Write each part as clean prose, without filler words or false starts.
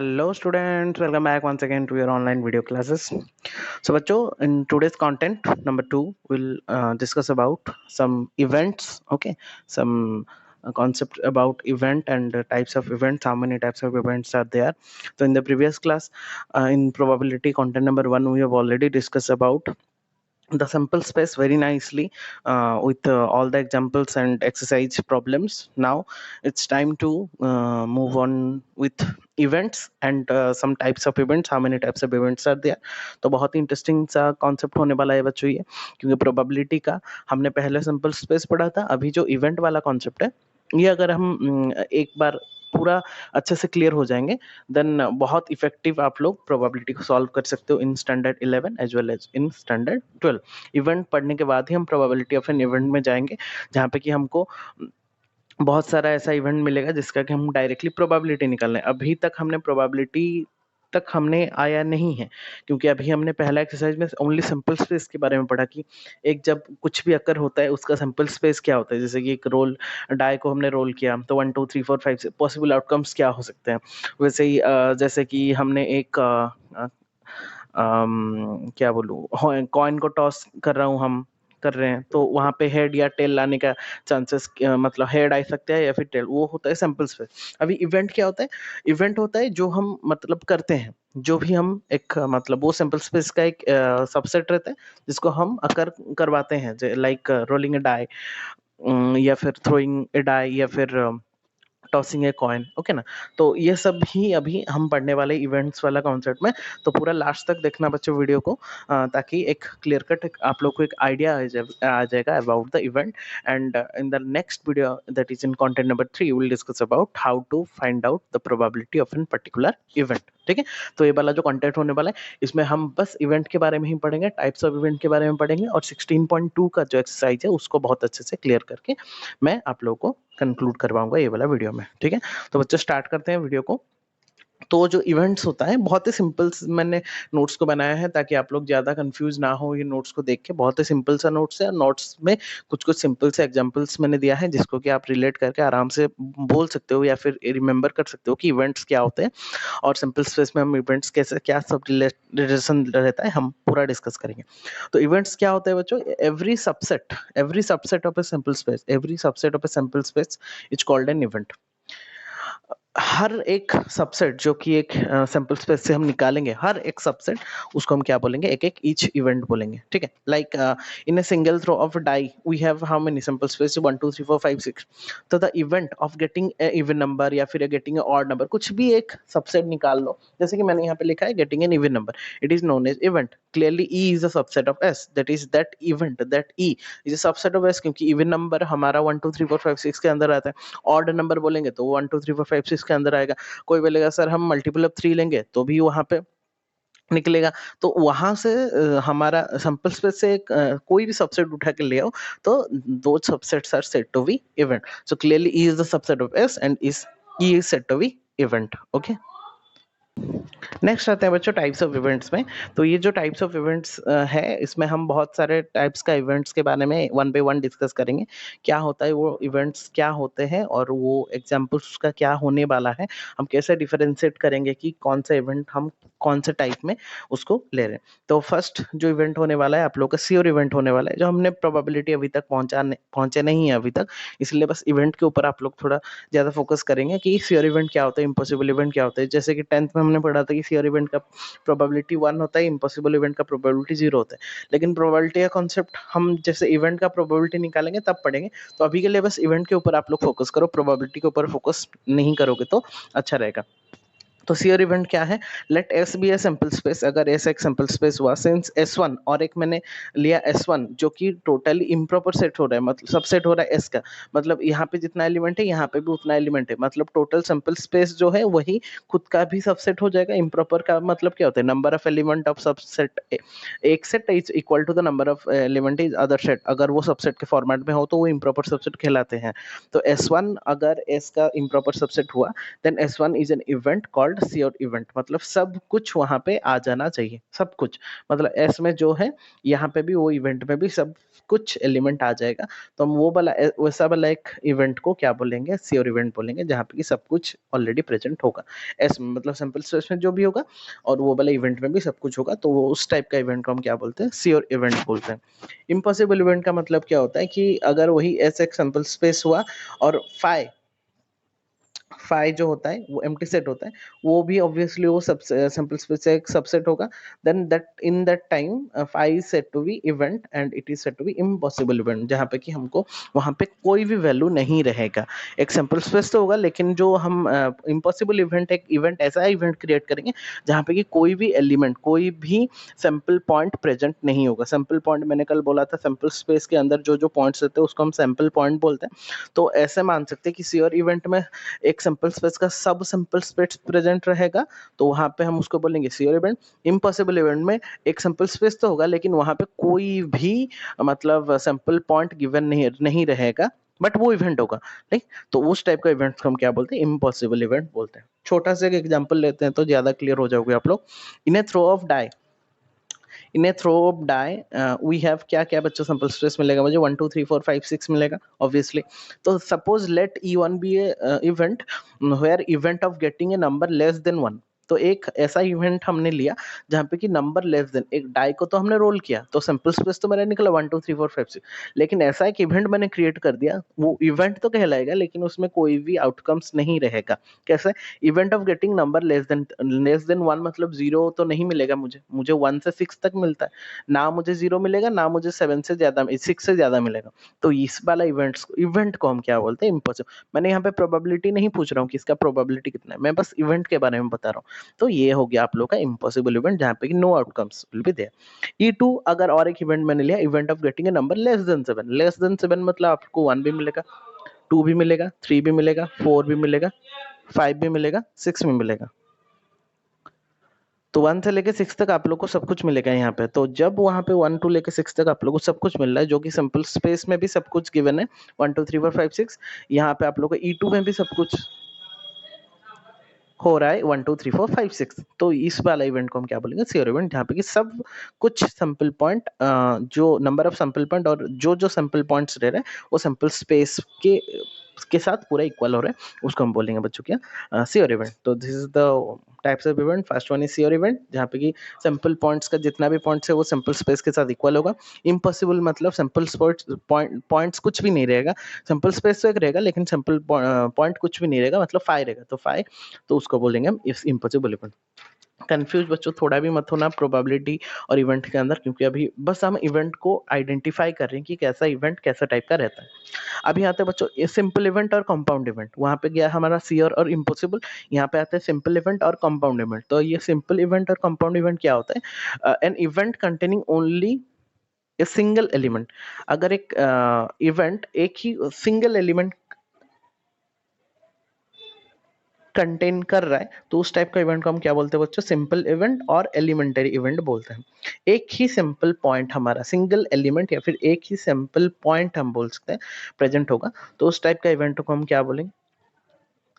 Hello students, welcome back once again to your online video classes. So बच्चों, in today's content number 2 we'll discuss about some events, okay, some concept about event and types of events, how many types of events are there. So in the previous class, in probability content number 1 we have already discussed about the sample space very nicely with all the examples and exercise problems. Now it's time to move on with events and some types of events, how many types of events are there. तो बहुत ही interesting सा concept होने वाला है बच्चों ये, क्योंकि probability का हमने पहले सिंपल स्पेस पढ़ा था, अभी जो इवेंट वाला कॉन्सेप्ट है ये अगर हम एक बार पूरा अच्छे से क्लियर हो जाएंगे देन बहुत इफेक्टिव आप लोग प्रोबेबिलिटी को सॉल्व कर सकते हो in standard 11 as well as in standard 12। Event पढ़ने के बाद ही हम प्रोबेबिलिटी ऑफ एन इवेंट में जाएंगे, जहाँ पे कि हमको बहुत सारा ऐसा इवेंट मिलेगा जिसका कि हम डायरेक्टली प्रोबेबिलिटी निकाल लें। अभी तक हमने प्रोबेबिलिटी तक हमने आया नहीं है, क्योंकि अभी हमने पहला एक्सरसाइज में ओनली सिंपल स्पेस के बारे में पढ़ा कि एक जब कुछ भी अकर होता है उसका सिंपल स्पेस क्या होता है। जैसे कि एक रोल डाई को हमने रोल किया तो 1 2 3 4 5 से पॉसिबल आउटकम्स क्या हो सकते हैं। वैसे ही जैसे कि हमने एक क्या बोलूँ, कॉइन को टॉस कर रहा हूँ, हम कर रहे हैं तो वहां पे हेड या टेल लाने का चांसेस, मतलब हेड आ सकता है या फिर टेल, वो होता है सैंपल स्पेस। अभी इवेंट क्या होता है? इवेंट होता है जो हम मतलब करते हैं, जो भी हम एक मतलब वो सैंपल स्पेस का एक सबसेट रहता है जिसको हम अकर करवाते हैं, लाइक रोलिंग ए डाई या फिर थ्रोइंग ए डाई या फिर टॉसिंग ए कॉइन, ओके ना। तो ये सब ही अभी हम पढ़ने वाले इवेंट्स वाला कॉन्सेप्ट में। तो पूरा लास्ट तक देखना बच्चों वीडियो को, ताकि एक क्लियर कट आप लोग को एक आइडिया आ जाएगा about the event. And in the next video that is in content number 3 will discuss about how to find out the probability of an particular event. ठीक है, तो ये वाला जो कंटेंट होने वाला है इसमें हम बस इवेंट के बारे में ही पढ़ेंगे, टाइप्स ऑफ इवेंट के बारे में पढ़ेंगे, और 16.2 का जो एक्सरसाइज है उसको बहुत अच्छे से क्लियर करके मैं आप लोगों को कंक्लूड करवाऊंगा ये वाला वीडियो में। ठीक है, तो बच्चों स्टार्ट करते हैं वीडियो को। तो जो इवेंट्स होता है बहुत ही सिंपल, मैंने नोट्स को बनाया है ताकि आप लोग ज़्यादा कंफ्यूज ना हो ये नोट्स को देख के। बहुत ही सिंपल सा नोट्स है, नोट्स में कुछ कुछ सिंपल से एग्जांपल्स मैंने दिया है जिसको कि आप रिलेट करके आराम से बोल सकते हो या फिर रिमेंबर कर सकते हो कि इवेंट्स क्या होते हैं, और सिंपल स्पेस में हम इवेंट्स कैसे क्या सब रिलेशन रहता है हम पूरा डिस्कस करेंगे। तो इवेंट्स क्या होते हैं बच्चों? Every subset of a simple space, every subset of a simple space is called an event. हर एक सबसेट जो कि एक सैंपल स्पेस से हम निकालेंगे, हर एक सबसेट उसको हम क्या बोलेंगे? एक एक ईच इवेंट बोलेंगे। ठीक है, like in a single throw of die we have how many sample space? 1 2 3 4 5 6। तो the event of getting a even number या फिर गेटिंग ए ऑड नंबर, कुछ भी एक सबसेट निकाल लो। जैसे कि मैंने यहाँ पे लिखा है getting an even number, it is known as event. Clearly E is a subset of S, that is that event, that E is a subset of S, क्योंकि इवन नंबर हमारा 1 2 3 4 5 6 के अंदर आता है। ऑड नंबर बोलेंगे तो 1 2 3 4 5 6 के अंदर आएगा। कोई बोलेगा सर हम मल्टीपल ऑफ 3 लेंगे तो भी वहां पे निकलेगा। तो वहां से हमारा सैंपल स्पेस से कोई भी सबसेट उठा के ले आओ तो दो subsets are said to be event. So clearly E is the subset of S and is E is said to be event. Okay, next आते हैं बच्चों टाइप्स ऑफ इवेंट्स में। तो ये जो टाइप्स ऑफ इवेंट्स है इसमें हम बहुत सारे टाइप्स का इवेंट्स के बारे में वन बाय वन डिस्कस करेंगे। क्या होता है वो इवेंट्स, क्या होते हैं, और वो एग्जांपल्स उसका क्या होने वाला है, हम कैसे डिफरेंशिएट करेंगे कि कौन सा इवेंट हम कौन से टाइप में उसको ले रहे हैं। तो फर्स्ट जो इवेंट होने वाला है आप लोग का श्योर इवेंट होने वाला है, जो हमने प्रोबेबिलिटी अभी तक पहुंचे नहीं है अभी तक, इसलिए बस इवेंट के ऊपर आप लोग थोड़ा ज्यादा फोकस करेंगे कि श्योर इवेंट क्या होता है, इम्पॉसिबल इवेंट क्या होता है। जैसे कि 10th में हमने पढ़ा था कि श्योर इवेंट का प्रोबेबिलिटी 1 होता है, इम्पॉसिबल इवेंट का प्रोबेबिलिटी 0 होता है। लेकिन प्रोबेबिलिटी का कॉन्सेप्ट हम जैसे इवेंट का प्रोबेबिलिटी निकालेंगे तब पढ़ेंगे। तो अभी के लिए बस इवेंट के ऊपर आप लोग फोकस करो, प्रोबेबिलिटी के ऊपर फोकस नहीं करोगे तो अच्छा रहेगा। तो श्योर इवेंट क्या है? Let S be a simple space. अगर एस एक सिंपल स्पेस हुआ सिंस S1, और एक मैंने लिया S1 जो कि टोटली इम्प्रॉपर सेट हो रहा है, मतलब सबसेट हो रहा है S का, मतलब यहाँ पे जितना एलिमेंट है यहाँ पे भी उतना एलिमेंट है, मतलब टोटल सिंपल स्पेस जो है वही खुद का भी सबसेट हो जाएगा। इम्प्रॉपर का मतलब क्या होता है? Number of element of subset, एक set is equal to the number of element is other set. अगर वो सबसेट के फॉर्मेट में हो तो वो इम्प्रॉपर सबसेट कहलाते हैं। तो S1 अगर S का इम्प्रॉपर सबसेट हुआ then S1 is an event called sure event, मतलब सब कुछ वहां पे आ जाना चाहिए, सब कुछ, मतलब एस में जो है यहाँ पे भी वो इवेंट में भी सब कुछ एलिमेंट आ जाएगा। तो हम वो वाला वैसा वाला एक इवेंट को क्या बोलेंगे, श्योर इवेंट बोलेंगे, जहाँ पे कि सब कुछ ऑलरेडी प्रेजेंट होगा एस में, मतलब सैंपल स्पेस में जो भी होगा और वो वाला इवेंट में भी सब कुछ होगा, तो वो उस टाइप का इवेंट को हम क्या बोलते हैं, श्योर इवेंट बोलते हैं। इम्पॉसिबल इवेंट का मतलब क्या होता है कि अगर वही एस एक सैंपल स्पेस हुआ और फाई फाई जो होता है वो एम्प्टी सेट होता है, वो भी ऑब्वियसली वो सब सैंपल स्पेस से एक सबसेट होगा, then that in that time phi is set to be event and it is set to be impossible event, जहाँ पे कि हमको वहां पे कोई भी वैल्यू नहीं रहेगा। एक सैंपल स्पेस तो होगा, लेकिन जो हम इम्पॉसिबल इवेंट, एक इवेंट ऐसा इवेंट क्रिएट करेंगे जहाँ पे कि कोई भी एलिमेंट, कोई भी सैंपल पॉइंट प्रेजेंट नहीं होगा। सैंपल पॉइंट मैंने कल बोला था, सैंपल स्पेस के अंदर जो जो पॉइंट्स रहते हैं उसको हम सैंपल पॉइंट बोलते हैं। तो ऐसे मान सकते हैं कि श्योर इवेंट में एक सैंपल स्पेस का सब सैंपल स्पेस प्रेजेंट रहेगा, तो वहां पे हम उसको बोलेंगे श्योर इवेंट। इम्पॉसिबल इवेंट में एक सैंपल स्पेस तो होगा, लेकिन वहां पे कोई भी मतलब सैंपल पॉइंट गिवन नहीं रहेगा, बट वो इवेंट होगा, ठीक। तो उस टाइप का इवेंट को हम क्या बोलते हैं, इम्पॉसिबल इवेंट बोलते हैं। छोटा सा एक एग्जांपल लेते हैं तो ज्यादा क्लियर हो जाओगे आप लोग। In a throw of die, in a throw of die we have क्या क्या बच्चों सैंपल स्पेस मिलेगा मुझे, 1 2 3 4 5 6 मिलेगा ऑब्वियसली। तो suppose let E1 be a event where event of getting a number less than 1। तो एक ऐसा इवेंट हमने लिया जहाँ पे कि नंबर लेस देन, एक डाई को तो हमने रोल किया तो सैंपल स्पेस तो मेरा निकला 1 2 3 4 5 6, लेकिन ऐसा एक इवेंट मैंने क्रिएट कर दिया, वो इवेंट तो कहलाएगा लेकिन उसमें कोई भी आउटकम्स नहीं रहेगा। कैसे, event of getting number less than 1, मतलब 0 तो नहीं मिलेगा मुझे, मुझे 1 से 6 तक मिलता है, ना मुझे 0 मिलेगा ना मुझे 7 से ज्यादा 6 से ज्यादा मिलेगा। तो इस वाला इवेंट को हम क्या बोलते हैं, इम्पॉसिबल। मैंने यहाँ पे प्रोबेबिलिटी नहीं पूछ रहा हूँ कि इसका प्रोबेबिलिटी कितना है, मैं बस इवेंट के बारे में बता रहा हूँ। तो ये हो गया आप लोग का इम्पॉसिबल इवेंट, जहाँ पे कि no outcomes will be there. E2 अगर और एक इवेंट मैंने लिया, event of getting a number less than 7, less than 7 मतलब आपको 1 भी मिलेगा, 2 भी मिलेगा, 3 भी मिलेगा, 4 भी मिलेगा, 5 भी मिलेगा, 6 भी मिलेगा। तो 1 से लेके 6 तक आप लोग को सब कुछ मिलेगा यहाँ पे। तो जब वहां पे 1 टू लेके 6 तक आप लोग को सब कुछ मिल रहा है, जो कि सिंपल स्पेस में भी सब कुछ गिवन है, 1 2 3 4 5 6, यहाँ पे आप लोग को E2 में भी सब कुछ हो रहा है, 1 2 3 4 5 6। तो इस वाला इवेंट को हम क्या बोलेंगे, श्योर इवेंट, जहाँ पे कि सब कुछ सैंपल पॉइंट, जो नंबर ऑफ सैंपल पॉइंट और जो जो सैंपल पॉइंट्स रह रहे हैं वो सैंपल स्पेस के साथ पूरा इक्वल हो रहा है, उसको हम बोलेंगे बच्चों क्या, श्योर इवेंट। तो this is the types of event. First one is sure event, जहाँ पे कि सैंपल पॉइंट्स का जितना भी पॉइंट्स है वो सैंपल स्पेस के साथ इक्वल होगा। इम्पॉसिबल मतलब सैंपल पॉइंट्स कुछ भी नहीं रहेगा, सैंपल स्पेस तो एक रहेगा लेकिन सैंपल पॉइंट कुछ भी नहीं रहेगा, मतलब फाई रहेगा, तो फाई, तो उसको बोलेंगे हम इस इम्पॉसिबल इवेंट। कंफ्यूज बच्चों थोड़ा भी मत होना प्रोबेबिलिटी और इवेंट के अंदर, क्योंकि अभी बस हम इवेंट को आइडेंटिफाई कर रहे हैं कि कैसा इवेंट कैसा टाइप का रहता है। अभी आते हैं बच्चों ये सिंपल इवेंट और कंपाउंड इवेंट, वहां पे गया हमारा श्योर और इम्पॉसिबल, यहाँ पे आते हैं सिंपल इवेंट और कंपाउंड इवेंट। तो ये सिंपल इवेंट और कंपाउंड इवेंट क्या होता है, an event containing only a single element. अगर एक इवेंट एक ही सिंगल एलिमेंट कंटेन कर रहा है तो उस टाइप का इवेंट को हम क्या बोलते हैं बच्चों, सिंपल इवेंट और एलिमेंटरी इवेंट बोलते हैं। एक ही सिंपल पॉइंट हमारा सिंगल एलिमेंट या फिर एक ही सिंपल पॉइंट हम बोल सकते हैं प्रेजेंट होगा, तो उस टाइप का इवेंट को हम क्या बोलेंगे,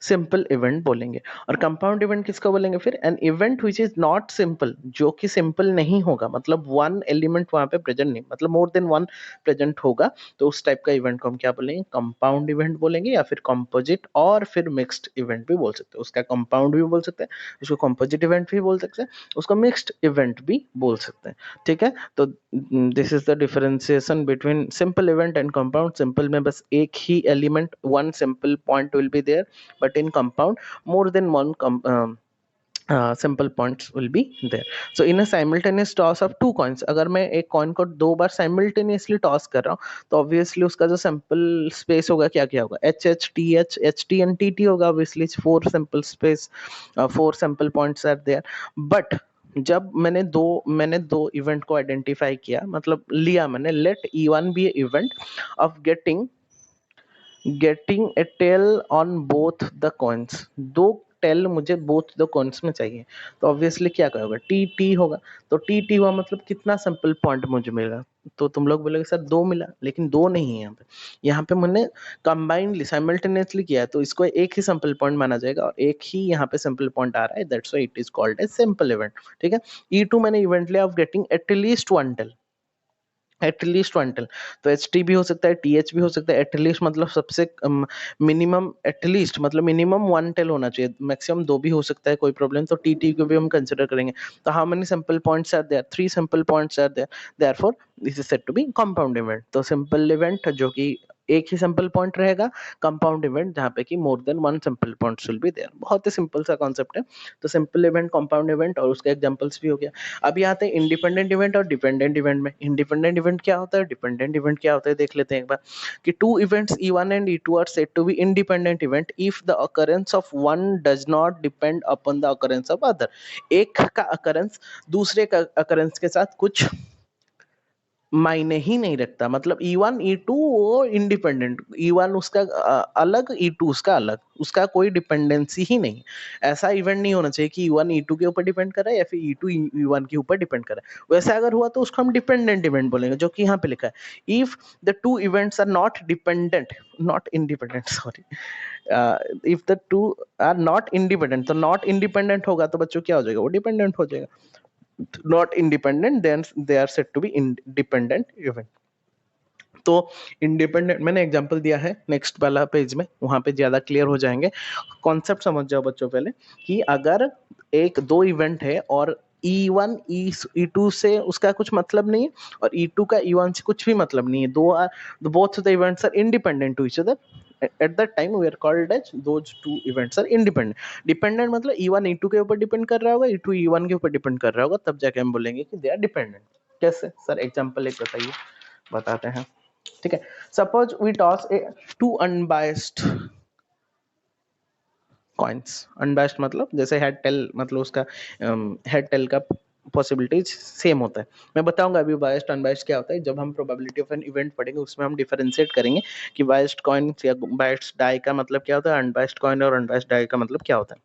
सिंपल इवेंट बोलेंगे। और कंपाउंड इवेंट किसको बोलेंगे फिर, an event which is not simple, जो कि सिंपल नहीं होगा, मतलब वन एलिमेंट वहां पे प्रेजेंट नहीं, मतलब मोर देन वन प्रेजेंट होगा, तो उस टाइप का इवेंट को हम क्या बोलेंगे, कंपाउंड इवेंट बोलेंगे, या फिर कंपोजिट और फिर मिक्स्ड इवेंट भी बोल सकते हैं। उसका कंपाउंड भी बोल सकते हैं, उसको कंपोजिट इवेंट भी बोल सकते हैं, उसको मिक्स्ड इवेंट भी बोल सकते हैं, ठीक है। तो this is the differentiation between simple event and compound. Simple में बस एक ही element, one simple point will be there, but in compound more than one simple points will be there. So in a simultaneous toss of two coins, अगर मैं एक coin को दो बार simultaneously toss कर रहा हूँ तो obviously उसका जो sample space होगा क्या क्या होगा, H H T H H T and T T होगा, obviously four sample space, four sample points are there। but जब मैंने दो इवेंट को आइडेंटिफाई किया, मतलब लिया मैंने, let E1 be event of getting a tail on both the coins। दो टेल मुझे बोथ द कॉइन्स में चाहिए, तो ऑब्वियसली क्या होगा, टी टी होगा। तो टी टी हुआ मतलब कितना सिंपल पॉइंट मुझे मिला, तो तुम लोग बोलोगे सर 2 मिला, लेकिन 2 नहीं है यहाँ पे। यहाँ पे मैंने कंबाइनली साइमल्टेनियसली किया है, तो इसको एक ही सिंपल पॉइंट माना जाएगा और एक ही यहाँ पे सिंपल पॉइंट आ रहा है, that's why it is called a simple event. ठीक है, E2 मैंने इवेंट लिया of getting at least 1 tail, at least 1 tail. तो एच टी भी हो सकता है, टी एच भी हो सकता है। एटलीस्ट मतलब सबसे मिनिमम, एटलीस्ट मतलब मिनिमम 1 टेल होना चाहिए, मैक्सिमम 2 भी हो सकता है, कोई प्रॉब्लम। तो टी टी को भी हम कंसिडर करेंगे। तो how many simple points are there, 3 simple points are there, therefore this is said to be compound event. तो सिंपल इवेंट जो कि एक ही सिंपल पॉइंट रहेगा, कंपाउंड इवेंट जहाँ पे कि more than 1 simple points will be there. बहुत ही सिंपल सा कॉन्सेप्ट है। तो सिंपल इवेंट, कंपाउंड इवेंट और उसके एग्जांपल्स भी हो गया। अभी आते हैं इंडिपेंडेंट इवेंट और डिपेंडेंट इवेंट में। इंडिपेंडेंट इवेंट क्या होता है, डिपेंडेंट इवेंट क्या होता है, देख लेते हैं एक बार। कि two events E1 and E2 are said to be independent event if the occurrence of one does not depend upon the occurrence of other. एक का occurrence दूसरे का occurrence के साथ कुछ मायने ही नहीं रखता, मतलब E1 E2 वो इंडिपेंडेंट, E1 उसका अलग, E2 उसका अलग, उसका कोई डिपेंडेंसी ही नहीं। ऐसा इवेंट नहीं होना चाहिए कि E1 E2 के ऊपर डिपेंड कर रहा है या फिर E2 E1 के ऊपर डिपेंड कर रहा है। वैसा अगर हुआ तो उसको हम डिपेंडेंट इवेंट बोलेंगे, जो कि यहाँ पे लिखा है। If the two events are not dependent, not independent, sorry, if the two are not independent, तो नॉट इंडिपेंडेंट होगा तो बच्चों क्या हो जाएगा, वो डिपेंडेंट हो जाएगा। Not independent, then they are said to be independent event. तो इंडिपेंडेंट मैंने एग्जांपल दिया है नेक्स्ट वाला पेज में, वहां पे ज्यादा क्लियर हो जाएंगे। कॉन्सेप्ट समझ जाओ बच्चों पहले, कि अगर एक दो इवेंट है और E1 E2 से उसका कुछ मतलब नहीं है और E2 का E1 से कुछ भी मतलब नहीं है, both the events are independent to each other, at that time we are called as those two events are independent। Dependent मतलब E1 E2 के ऊपर डिपेंड कर रहा होगा, E2 E1 के ऊपर डिपेंड कर रहा होगा, तब जाके हम बोलेंगे कि दे आर डिपेंडेंट। कैसे सर, एग्जांपल एक बताइए, बताते हैं। ठीक है, suppose we toss a two unbiased coins. Unbiased मतलब जैसे हेड टेल, मतलब उसका हेड टेल का पॉसिबिलिटीज सेम होता है। मैं बताऊंगा अभी बायस्ड अनबायस्ड क्या होता है, जब हम प्रोबेबिलिटी ऑफ एन इवेंट पढ़ेंगे उसमें हम डिफरेंशिएट करेंगे कि बायस्ड कॉइन या बायस्ड डाई का मतलब क्या होता है, अनबायस्ड कॉइन और अनबायस्ड डाई का मतलब क्या होता है।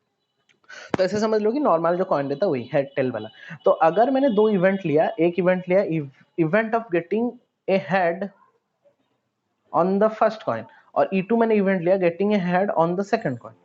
तो ऐसे समझ लो कि नॉर्मल जो कॉइन रहता है वही हेड टेल वाला। तो अगर मैंने दो इवेंट लिया, एक इवेंट लिया event of getting A head on the first coin, और E2 मैंने इवेंट लिया getting a head on the second coin.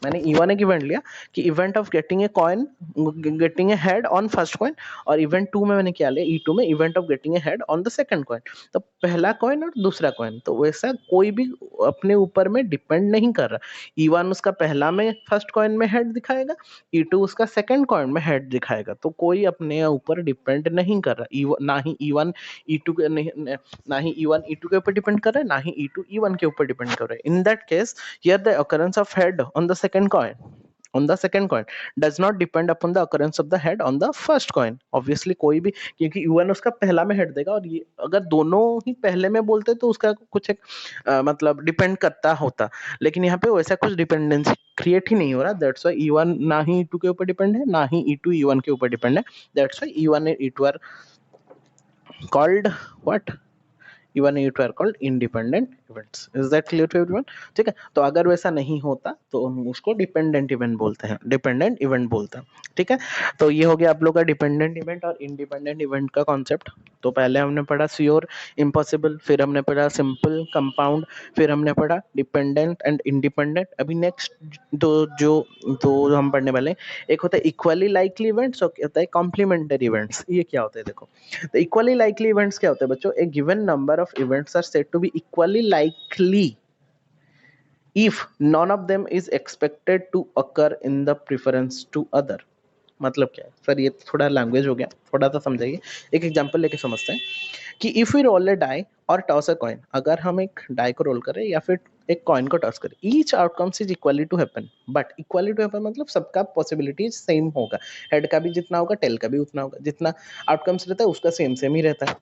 मैंने E1 एक इवेंट लिया कि event of getting a coin, getting a head on first coin, और event 2 में मैंने क्या लिया, E2 में event of getting A head on the second coin. तो पहला कॉइन और दूसरा कॉइन, तो वैसा कोई भी अपने ऊपर में डिपेंड नहीं कर रहा। E1 उसका पहला में फर्स्ट कॉइन में हेड दिखाएगा, E2 उसका सेकंड कॉइन में हेड दिखाएगा, तो कोई अपने ऊपर डिपेंड नहीं कर रहा। ना ही E1 E2 के नहीं, ना ही E1 E2 के ऊपर डिपेंड कर रहा है, ना ही E2 E1 के ऊपर डिपेंड कर रहा है। In that case here the occurrence of head on the second coin does not depend upon the occurrence of the head on the first coin। obviously कोई भी, क्योंकि U1 उसका पहला में हेड देगा और ये अगर दोनों ही पहले में बोलते तो उसका कुछ एक मतलब डिपेंड करता होता, लेकिन यहाँ पे वैसा कुछ डिपेंडेंसी क्रिएट ही नहीं हो रहा। दैट्स व्हाई E1 ना ही E2 के ऊपर डिपेंड है, ना ही E2 E1 के ऊपर डिपेंड है। That's why E1 and E2 are called what, E1 and E2 are called independent events। Is that clear to everyone? ठीक है, तो अगर वैसा नहीं होता तो हम उसको डिपेंडेंट इवेंट बोलते हैं, डिपेंडेंट इवेंट बोलते हैं। ठीक है, तो ये हो गया आप लोग का डिपेंडेंट इवेंट और इंडिपेंडेंट इवेंट का कॉन्सेप्ट। तो पहले हमने पढ़ा श्योर, इम्पॉसिबल, फिर हमने पढ़ा सिंपल, कंपाउंड, फिर हमने पढ़ा डिपेंडेंट एंड इंडिपेंडेंट। अभी नेक्स्ट दो हम पढ़ने वाले हैं, एक होता है इक्वली लाइकली इवेंट्स और होता है कॉम्प्लीमेंटरी इवेंट्स। ये क्या होता है देखो, तो इक्वली लाइकली इवेंट्स क्या होता है बच्चों, a given number of events are said to be equally likely if none of them is expected to occur in the preference to other। मतलब क्या है सर, ये थोड़ा लैंग्वेज हो गया, थोड़ा सा समझाइए। एक एग्जांपल लेके समझते हैं कि if we roll a die और टॉस अ कॉइन, अगर हम एक डाई को रोल करें या फिर एक कॉइन को टॉस करें, each outcomes is equally to happen, but equally to happen मतलब सबका पॉसिबिलिटीज सेम होगा, हेड का भी जितना होगा टेल का भी उतना होगा, जितना आउटकम्स रहता है उसका सेम सेम ही रहता है।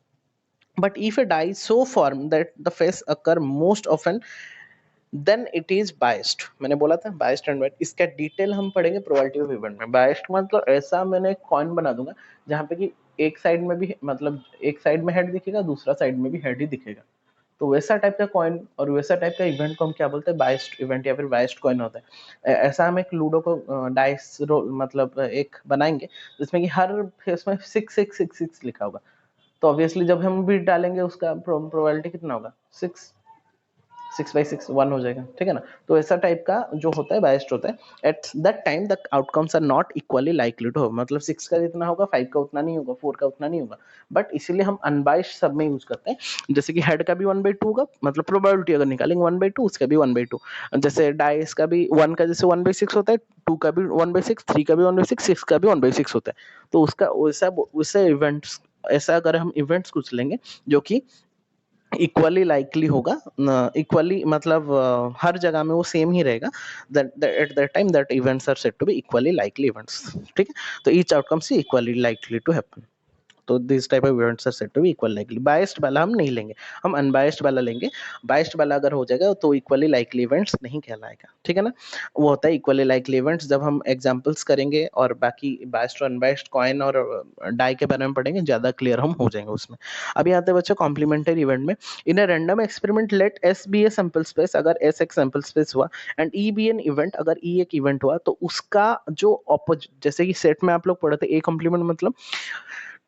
But if a die so form that the face occur most often then it is biased. मैंने बोला था बायस्ड एंड वाइट, इसका डिटेल हम पढ़ेंगे प्रोबेबिलिटी ऑफ इवेंट में। बायस्ड मतलब ऐसा मैंने कॉइन बना दूंगा जहां पे कि एक साइड में भी मतलब एक साइड में हेड दिखेगा, दूसरा साइड में भी हेड ही दिखेगा। तो वैसा टाइप का कॉइन और वैसा टाइप का इवेंट को हम क्या बोलते हैं, बाइस्ड इवेंट या फिर बाइस्ड कॉइन होता है। ऐसा हम एक लूडो को डाइस रोल मतलब एक बनाएंगे जिसमें कि हर फेस में 6 6 6 6 लिखा होगा, तो ऑब्वियसली जब हम बीट डालेंगे उसका प्रोबेबिलिटी कितना होगा, 6 6 बाई 6 1 हो जाएगा, ठीक है ना। तो ऐसा टाइप का जो होता है बायस्ड होता है। At that time the outcomes are not equally likely to हो, मतलब 6 का जितना होगा 5 का उतना नहीं होगा, 4 का उतना नहीं होगा, बट इसीलिए हम अनबाइस्ड सब में यूज करते हैं। जैसे कि हेड का भी 1/2 होगा, मतलब प्रोबेबिलिटी अगर निकालेंगे 1/2, उसका भी 1/2। जैसे डाइस का भी 1 का जैसे 1/6 होता है, 2 का भी 1/6, 3 का भी 1/6, 6 का भी 1/6 होता है। तो उसका वैसा वैसे इवेंट्स, ऐसा अगर हम इवेंट्स कुछ लेंगे जो कि इक्वली लाइकली होगा, इक्वली मतलब हर जगह में वो सेम ही रहेगा, that at that time that events are said to be equally likely events, ठीक है। तो ईच आउटकम से इक्वली लाइकली टू हैपन, तो this type of events are said to be equal likely. Biased वाला हम नहीं लेंगे, हम अनबायस्ड वाला लेंगे। बायस्ड वाला अगर हो जाएगा तो इक्वली लाइकली इवेंट्स नहीं कहलाएगा, ठीक है ना। वो होता है इक्वली लाइकली इवेंट्स जब हम एग्जांपल्स करेंगे और बाकी बायस्ड और अनबायस्ड कॉइन और डाई के बारे में पढ़ेंगे, ज्यादा क्लियर हम हो जाएंगे उसमें। अभी आते हैं बच्चों कॉम्प्लीमेंट्री इवेंट में। In a random experiment let S be a sample space, अगर एस एक सैंपल स्पेस हुआ and E be an event, अगर ई एक इवेंट हुआ तो उसका जो ऑपोजिट, जैसे कि सेट में आप लोग पढ़े थे ए कॉम्प्लीमेंट मतलब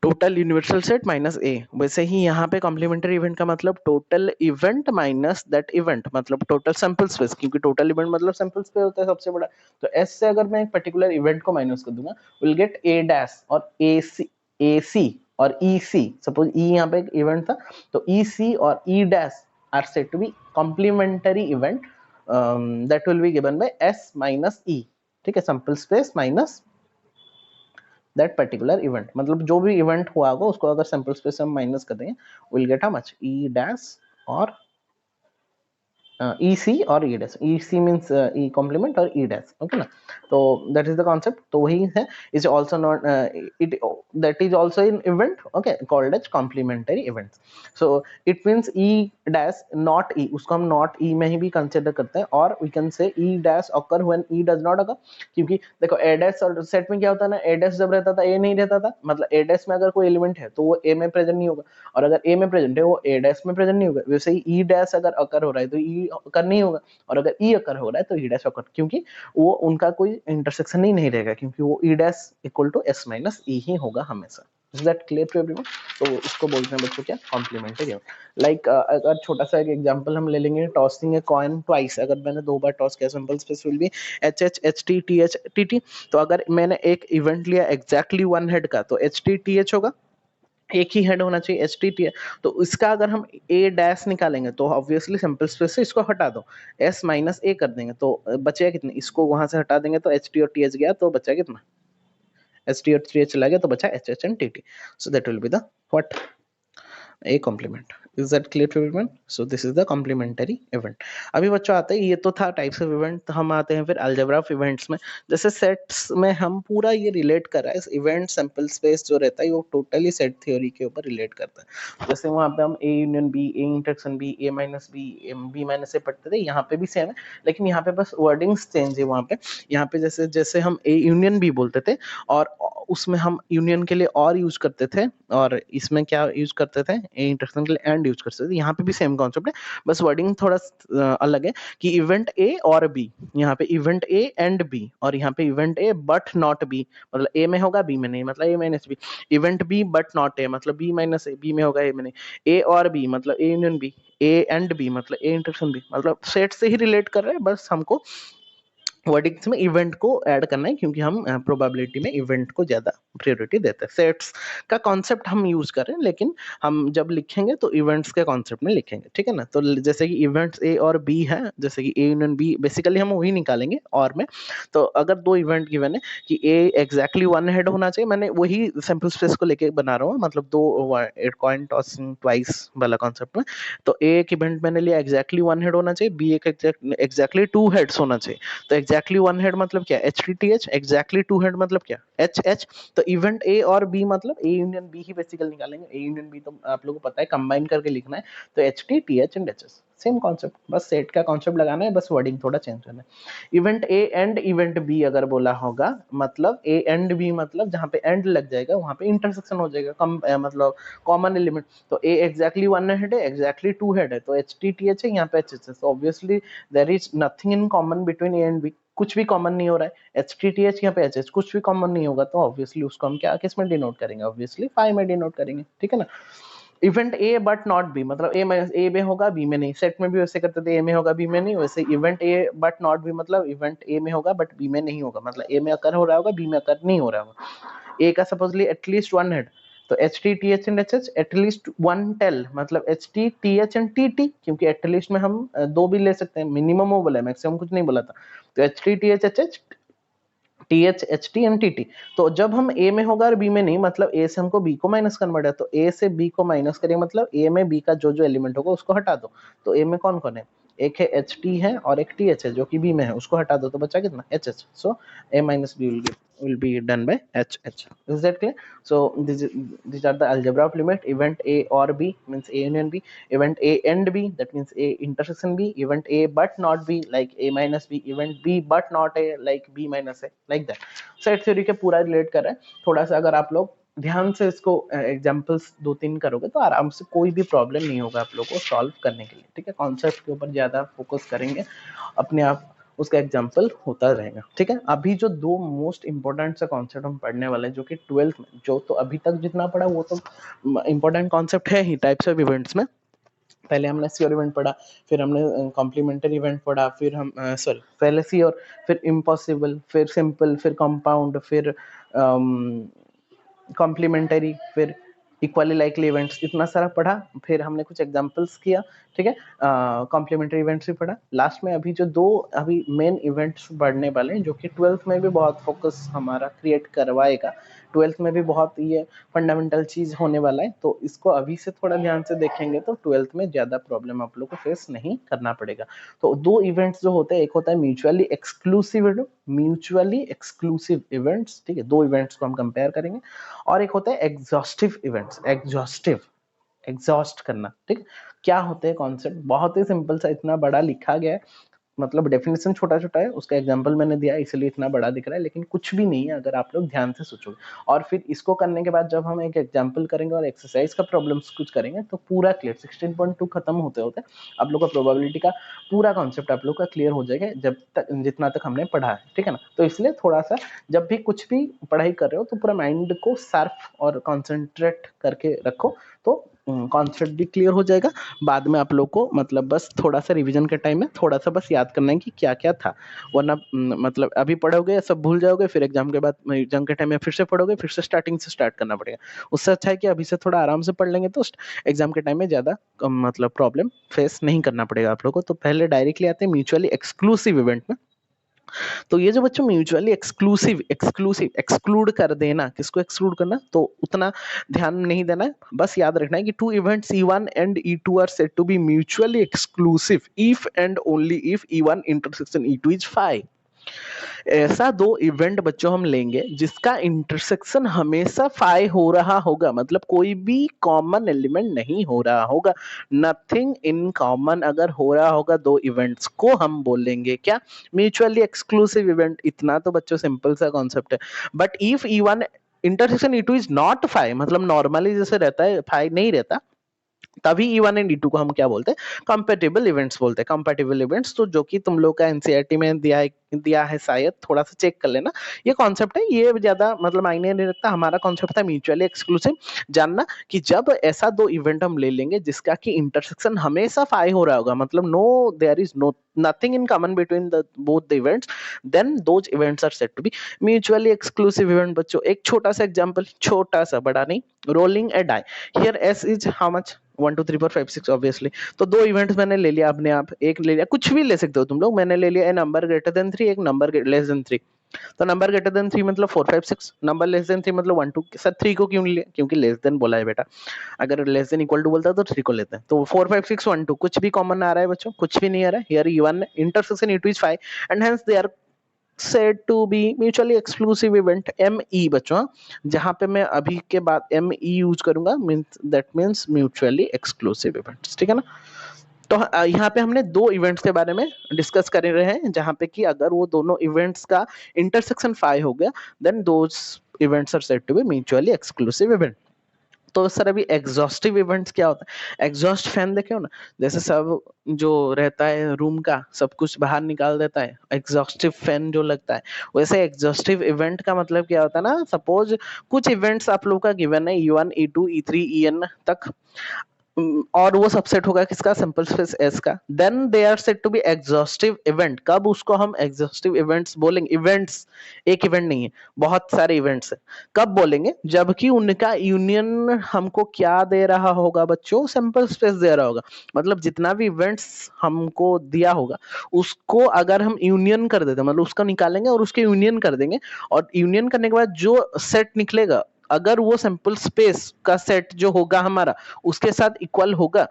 टोटल यूनिवर्सल सेट माइनस ए, वैसे ही यहाँ पे कॉम्प्लीमेंट्री इवेंट का मतलब total event minus that event, मतलब टोटल सैंपल स्पेस, क्योंकि टोटल इवेंट मतलब सैंपल स्पेस होता है सबसे बड़ा। तो एस से अगर मैं एक पर्टिकुलर इवेंट को माइनस कर दूंगा, विल गेट ए डैश और ए सी और ई सी। सपोज ई यहाँ पे एक इवेंट था, तो ई सी और E dash are said to be complementary event that will be given by S minus E, ठीक है, sample space minus that particular event, मतलब जो भी इवेंट हुआ होगा उसको अगर सैंपल स्पेस से हम माइनस कर देंगे, will get how much, E dash और ई सी और ई डैश, ई सी मीन्स ई कॉम्प्लीमेंट और ई डैश, ओके ना। तो दैट इज द कॉन्सेप्ट, तो वही है। Is also not it, that is also in event, okay, called as complementary events. So it means E dash not E, उसको हम not ई में ही भी कंसिडर करते हैं, और we can say E dash occur when E does not occur, क्योंकि देखो ए dash और सेट में क्या होता है ना, ए डैश जब रहता था ए नहीं रहता था, मतलब ए डैश में अगर कोई एलिमेंट है तो वो ए में प्रेजेंट नहीं होगा, और अगर ए में प्रेजेंट है वो ए डैश में प्रेजेंट नहीं होगा। वैसे ही ई डैश अगर अकर हो रहा है तो ई अकर नहीं होगा, और अगर ई अकर हो रहा है तो ई डैश अकर, क्योंकि वो उनका कोई इंटरसेक्शन ही नहीं रहेगा, क्योंकि वो E dash equal to S minus E ही होगा हमेशा। Is that clear to everyone? तो इसको बोलते हैं बच्चों क्या, कॉम्प्लीमेंट्री। लाइक अगर छोटा सा एक एग्जांपल हम ले लेंगे, टॉसिंग ए कॉइन ट्वाइस, अगर मैंने 2 बार टॉस किया, simple space will be H H H T T H T T. तो अगर मैंने एक इवेंट लिया एग्जैक्टली 1 हेड का, तो एच टी टी एच होगा, एक ही हेड होना चाहिए, एच टी टी है। तो इसका अगर हम ए डैश निकालेंगे तो ऑब्वियसली सिंपल स्पेस से इसको हटा दो, एस माइनस ए कर देंगे तो बचेगा कितना, इसको वहां से हटा देंगे तो एच टी और टी एच गया, तो बचा कितना, एच टी और टी एच चला गया, तो बचा H H and T T. So that will be the what, a complement. Is that clear to everyone? So this is the complementary event. अभी बच्चों आते हैं, ये तो था टाइप्स ऑफ इवेंट, हम आते हैं फिर अलजेब्रा ऑफ इवेंट्स में। जैसे सेट्स में हम पूरा ये रिलेट कर रहा है, इवेंट सैंपल स्पेस जो रहता है वो टोटली सेट थ्योरी के ऊपर रिलेट करता है। जैसे वहां पे हम A union B, A intersection B, A minus B minus A पढ़ते थे, यहाँ पे भी सेम है, लेकिन यहाँ पे बस वर्डिंग्स चेंज है। वहां पे यहाँ पे जैसे जैसे हम ए यूनियन बी बोलते थे, और उसमें हम यूनियन के लिए और यूज करते थे, और इसमें क्या यूज करते थे, ए इंटरसेक्शन के लिए एंड यूज करते थे। यहाँ पे भी सेम कॉन्सेप्ट है, बस वर्डिंग थोड़ा अलग है कि इवेंट ए और बी, यहाँ पे इवेंट ए एंड बी, और यहाँ पे event A but not B, मतलब ए में होगा बी में नहीं, मतलब A minus B. Event B but not A, मतलब बी माइनस ए, बी में होगा ए में नहीं। ए और बी मतलब A union B, A and B मतलब ए इंटरसेक्शन बी, मतलब सेट से ही रिलेट कर रहे हैं, बस हमको वर्डिंग्स में इवेंट को ऐड करना है, क्योंकि हम प्रोबेबिलिटी में इवेंट को ज्यादा प्रायोरिटी देते हैं। सेट्स का कॉन्सेप्ट हम यूज कर रहे हैं, लेकिन हम जब लिखेंगे तो इवेंट्स के कॉन्सेप्ट में लिखेंगे, ठीक है ना। तो जैसे कि इवेंट्स ए और बी है, जैसे कि ए यूनियन बी, बेसिकली हम वही निकालेंगे और में। तो अगर 2 इवेंट गिवन है कि ए एग्जैक्टली 1 हेड होना चाहिए, मैंने वही सैंपल स्पेस को लेके बना रहा हूँ, मतलब 2 कॉइन टॉसिंग ट्वाइस वाला कॉन्सेप्ट में। तो ए एक इवेंट मैंने लिया एग्जैक्टली 1 हेड होना चाहिए, बी एक एग्जैक्टली 2 हेड्स होना चाहिए। तो एग्जैक्टली 1 हेड मतलब क्या, H T T H, exactly 2 head मतलब क्या, एच एच। तो तो इवेंट ए और बी मतलब ए यूनियन बी ही बेसिकली निकालेंगे। ए यूनियन बी तो आप लोगों को पता है कंबाइन करके लिखना है, तो H T T H and H S, same concept, बस सेट का कॉन्सेप्ट लगाना है, बस वर्डिंग थोड़ा चेंज करना है। Event A and event B अगर बोला होगा, मतलब ए एंड बी मतलब जहाँ पे एंड लग जाएगा वहां पे इंटरसेक्शन हो जाएगा, मतलब कॉमन एलिमेंट। तो ए एग्जैक्टली वन हेड है, एग्जैक्टली टू हेड है, तो एच टी टी एच है, यहाँ पे एच एच है, तो obviously there is nothing in common between A and B, कुछ भी कॉमन नहीं हो रहा है। एच टी टी एच यहाँ पे एच एच कुछ भी कॉमन नहीं होगा, तो ऑब्वियसली उसको हम क्या किस में डिनोट करेंगे, ऑब्वियसली फाइव में डिनोट करेंगे, ठीक है ना। Event A but not B मतलब ए में होगा बी में नहीं, सेट में भी वैसे करते थे, ए में होगा बी में नहीं, वैसे event A but not B मतलब इवेंट ए में होगा बट बी में नहीं होगा, मतलब ए में अकर हो रहा होगा बी में अकर नहीं हो रहा होगा। ए का सपोजली एटलीस्ट वन हेड, तो H T T H and H H, at least one tail मतलब H T T H and T T, क्योंकि एटलीस्ट में हम दो भी ले सकते हैं, मिनिमम वो बोला है, मैक्सिमम कुछ नहीं बोला था। तो H T T H H H, T H H T and T T. तो जब हम ए में होगा और बी में नहीं, मतलब ए से हमको बी को माइनस कन्वर्ट है, तो ए से बी को माइनस करिए, मतलब ए में बी का जो जो एलिमेंट होगा उसको हटा दो। तो ए में कौन कौन है, एक है एच टी है और एक टी एच है जो कि बी में है, उसको हटा दो तो बचा कितना H H. So A minus B will be done by HH. Is that clear? So these are the algebra of limit. Event A or B means A union B. Event A and B, that means A intersection B. Event A but not B, like A minus B. Event B but not A, like B minus A, like that. Set theory के पूरा relate कर रहा है। थोड़ा सा अगर आप लोग ध्यान से इसको एग्जांपल्स दो तीन करोगे तो आराम से कोई भी प्रॉब्लम नहीं होगा आप लोगों को सॉल्व करने के लिए, ठीक है। कॉन्सेप्ट के ऊपर ज्यादा फोकस करेंगे, अपने आप उसका एग्जाम्पल होता रहेगा, ठीक है। अभी जो दो मोस्ट इंपॉर्टेंट से कॉन्सेप्ट हम पढ़ने वाले हैं, जो कि 12th में जो तो अभी तक जितना पढ़ा वो तो इंपॉर्टेंट कॉन्सेप्ट है ही टाइप्स ऑफ इवेंट्स में। पहले हमने श्योर इवेंट पढ़ा, फिर हमने कॉम्प्लीमेंट्री इवेंट पढ़ा, फिर हम सॉरी पहले श्योर, फिर इम्पॉसिबल, फिर सिंपल, फिर कंपाउंड, फिर कॉम्प्लीमेंटरी, फिर इक्वली लाइकली इवेंट्स, इतना सारा पढ़ा। फिर हमने कुछ एग्जांपल्स किया, ठीक है। कॉम्प्लीमेंट्री इवेंट्स भी पढ़ा। लास्ट में अभी जो दो अभी मेन इवेंट्स बढ़ने वाले हैं, जो कि 12th में भी बहुत फोकस हमारा क्रिएट करवाएगा, 12th में भी बहुत ये फंडामेंटल चीज होने वाला है, तो इसको अभी से थोड़ा ध्यान से देखेंगे तो 12th में ज्यादा प्रॉब्लम आप लोग को फेस नहीं करना पड़ेगा। तो दो इवेंट्स जो होते हैं, एक होता है म्यूचुअली एक्सक्लूसिव इवेंट्स, ठीक है, दो इवेंट्स को हम कंपेयर करेंगे, और एक होता है एग्जॉस्टिव इवेंट्स, एग्जॉस्ट करना, ठीक। क्या होते हैं कॉन्सेप्ट, बहुत ही सिंपल सा, इतना बड़ा लिखा गया है, मतलब डेफिनेशन छोटा छोटा है, उसका एग्जांपल मैंने दिया इसलिए इतना बड़ा दिख रहा है, लेकिन कुछ भी नहीं है अगर आप लोग ध्यान से सोचोगे। और फिर इसको करने के बाद जब हम एक एग्जांपल करेंगे और एक्सरसाइज का प्रॉब्लम्स कुछ करेंगे तो पूरा क्लियर 16.2 खत्म होते होते आप लोग का प्रोबेबिलिटी का पूरा कॉन्सेप्ट आप लोग का क्लियर हो जाएगा, जब तक जितना तक हमने पढ़ा है, ठीक है ना। तो इसलिए थोड़ा सा जब भी कुछ भी पढ़ाई कर रहे हो तो पूरा माइंड को शार्प और कॉन्सेंट्रेट करके रखो, तो कॉन्सेप्ट भी क्लियर हो जाएगा। बाद में आप लोग को मतलब बस थोड़ा सा रिवीजन के टाइम में थोड़ा सा बस याद करना है कि क्या क्या था, वरना मतलब अभी पढ़ोगे सब भूल जाओगे, फिर एग्जाम के बाद एग्जाम के टाइम में फिर से पढ़ोगे, फिर से स्टार्टिंग से स्टार्ट करना पड़ेगा। उससे अच्छा है कि अभी से थोड़ा आराम से पढ़ लेंगे तो एग्जाम के टाइम में ज्यादा मतलब प्रॉब्लम फेस नहीं करना पड़ेगा आप लोग को। तो पहले डायरेक्टली आते हैं म्यूचुअली एक्सक्लूसिव इवेंट में। तो ये जो बच्चों म्यूचुअली एक्सक्लूड कर देना, किसको एक्सक्लूड करना, तो उतना ध्यान नहीं देना है, बस याद रखना है कि two events E1 and E2 are said to be mutually exclusive if and only if E1 intersection E2 is 5। ऐसा दो इवेंट बच्चों हम लेंगे जिसका इंटरसेक्शन हमेशा 5 हो रहा होगा, मतलब कोई भी कॉमन एलिमेंट नहीं हो रहा होगा, नथिंग इन कॉमन अगर हो रहा होगा दो इवेंट्स को हम बोलेंगे क्या, म्यूचुअली एक्सक्लूसिव इवेंट। इतना तो बच्चों सिंपल सा कॉन्सेप्ट है। But if E1 intersection E2 is not 5, मतलब नॉर्मली जैसे रहता है 5 नहीं रहता, तभी E1 एंड E2 को हम क्या बोलते हैं, कंपैटिबल इवेंट्स बोलते हैं। कंपैटिबल इवेंट्स तो जो कि तुम लोग का एनसीईआरटी में दिया है शायद, थोड़ा सा चेक कर लेना। ये कॉन्सेप्ट है, ये ज्यादा मतलब मायने नहीं रखता। हमारा कॉन्सेप्ट था म्यूचुअली एक्सक्लूसिव। जानना कि जब ऐसा दो इवेंट हम ले लेंगे जिसका कि इंटरसेक्शन हमेशा 5 हो रहा होगा, मतलब no there is no nothing in common between the both the events, then those events are said to be mutually exclusive event। बच्चों एक छोटा सा एग्जांपल, छोटा सा, बड़ा नहीं, rolling a die, here S is how much, 1 2 3 4 5 6 obviously. तो दो इवेंट्स मैंने ले लिया अपने आप, एक ले लिया, कुछ भी ले सकते हो तुम लोग, मैंने ले लिया ए नंबर ग्रेटर देन 3, एक नंबर लेस देन 3। तो नंबर ग्रेटर देन 3 मतलब 4 5 6, नंबर लेस देन 3 मतलब 1 2। सर 3 को क्यों लिया, क्योंकि लेस देन बोला है बेटा, अगर लेस देन इक्वल टू बोलता तो 3 को लेते हैं। तो 4 5 6 1 2, कुछ भी कॉमन आ रहा है बच्चों, कुछ भी नहीं आ रहा है। Here E1 intersection E2 is 5 and hence they are said to be mutually exclusive event, ME बच्चों, हाँ? जहां पे मैं अभी के बाद ME यूज करूंगा means that means mutually exclusive events, ठीक है ना। तो यहाँ पे हमने दो इवेंट्स के बारे में डिस्कस कर रहे हैं, जहां पे कि अगर वो दोनों इवेंट्स का इंटरसेक्शन 5 हो गया, then those events are said to be mutually exclusive event. तो सर अभी एग्जॉस्टिव इवेंट्स क्या होता है? एग्जॉस्ट फैन देखे हो ना, जैसे सब जो रहता है रूम का सब कुछ बाहर निकाल देता है, एग्जॉस्टिव फैन जो लगता है, वैसे एग्जॉस्टिव इवेंट का मतलब क्या होता है ना, सपोज कुछ इवेंट्स आप लोग का गिवन है E1 E2 E3 EN तक, और वो सबसेट होगा किसका, सिंपल स्पेस एस का, then they are said to be exhaustive event. कब उसको हम एग्जॉस्टिव इवेंट्स बोलेंगे? इवेंट्स, एक इवेंट नहीं है, बहुत सारे इवेंट्स है। कब बोलेंगे? जबकि उनका यूनियन हमको क्या दे रहा होगा बच्चों? सिंपल स्पेस दे रहा होगा। मतलब जितना भी इवेंट्स हमको दिया होगा उसको अगर हम यूनियन कर देते, मतलब उसको निकालेंगे और उसके यूनियन कर देंगे, और यूनियन करने के बाद जो सेट निकलेगा, अगर वो सिंपल स्पेस का सेट जो होगा हमारा उसके साथ इक्वल होगा,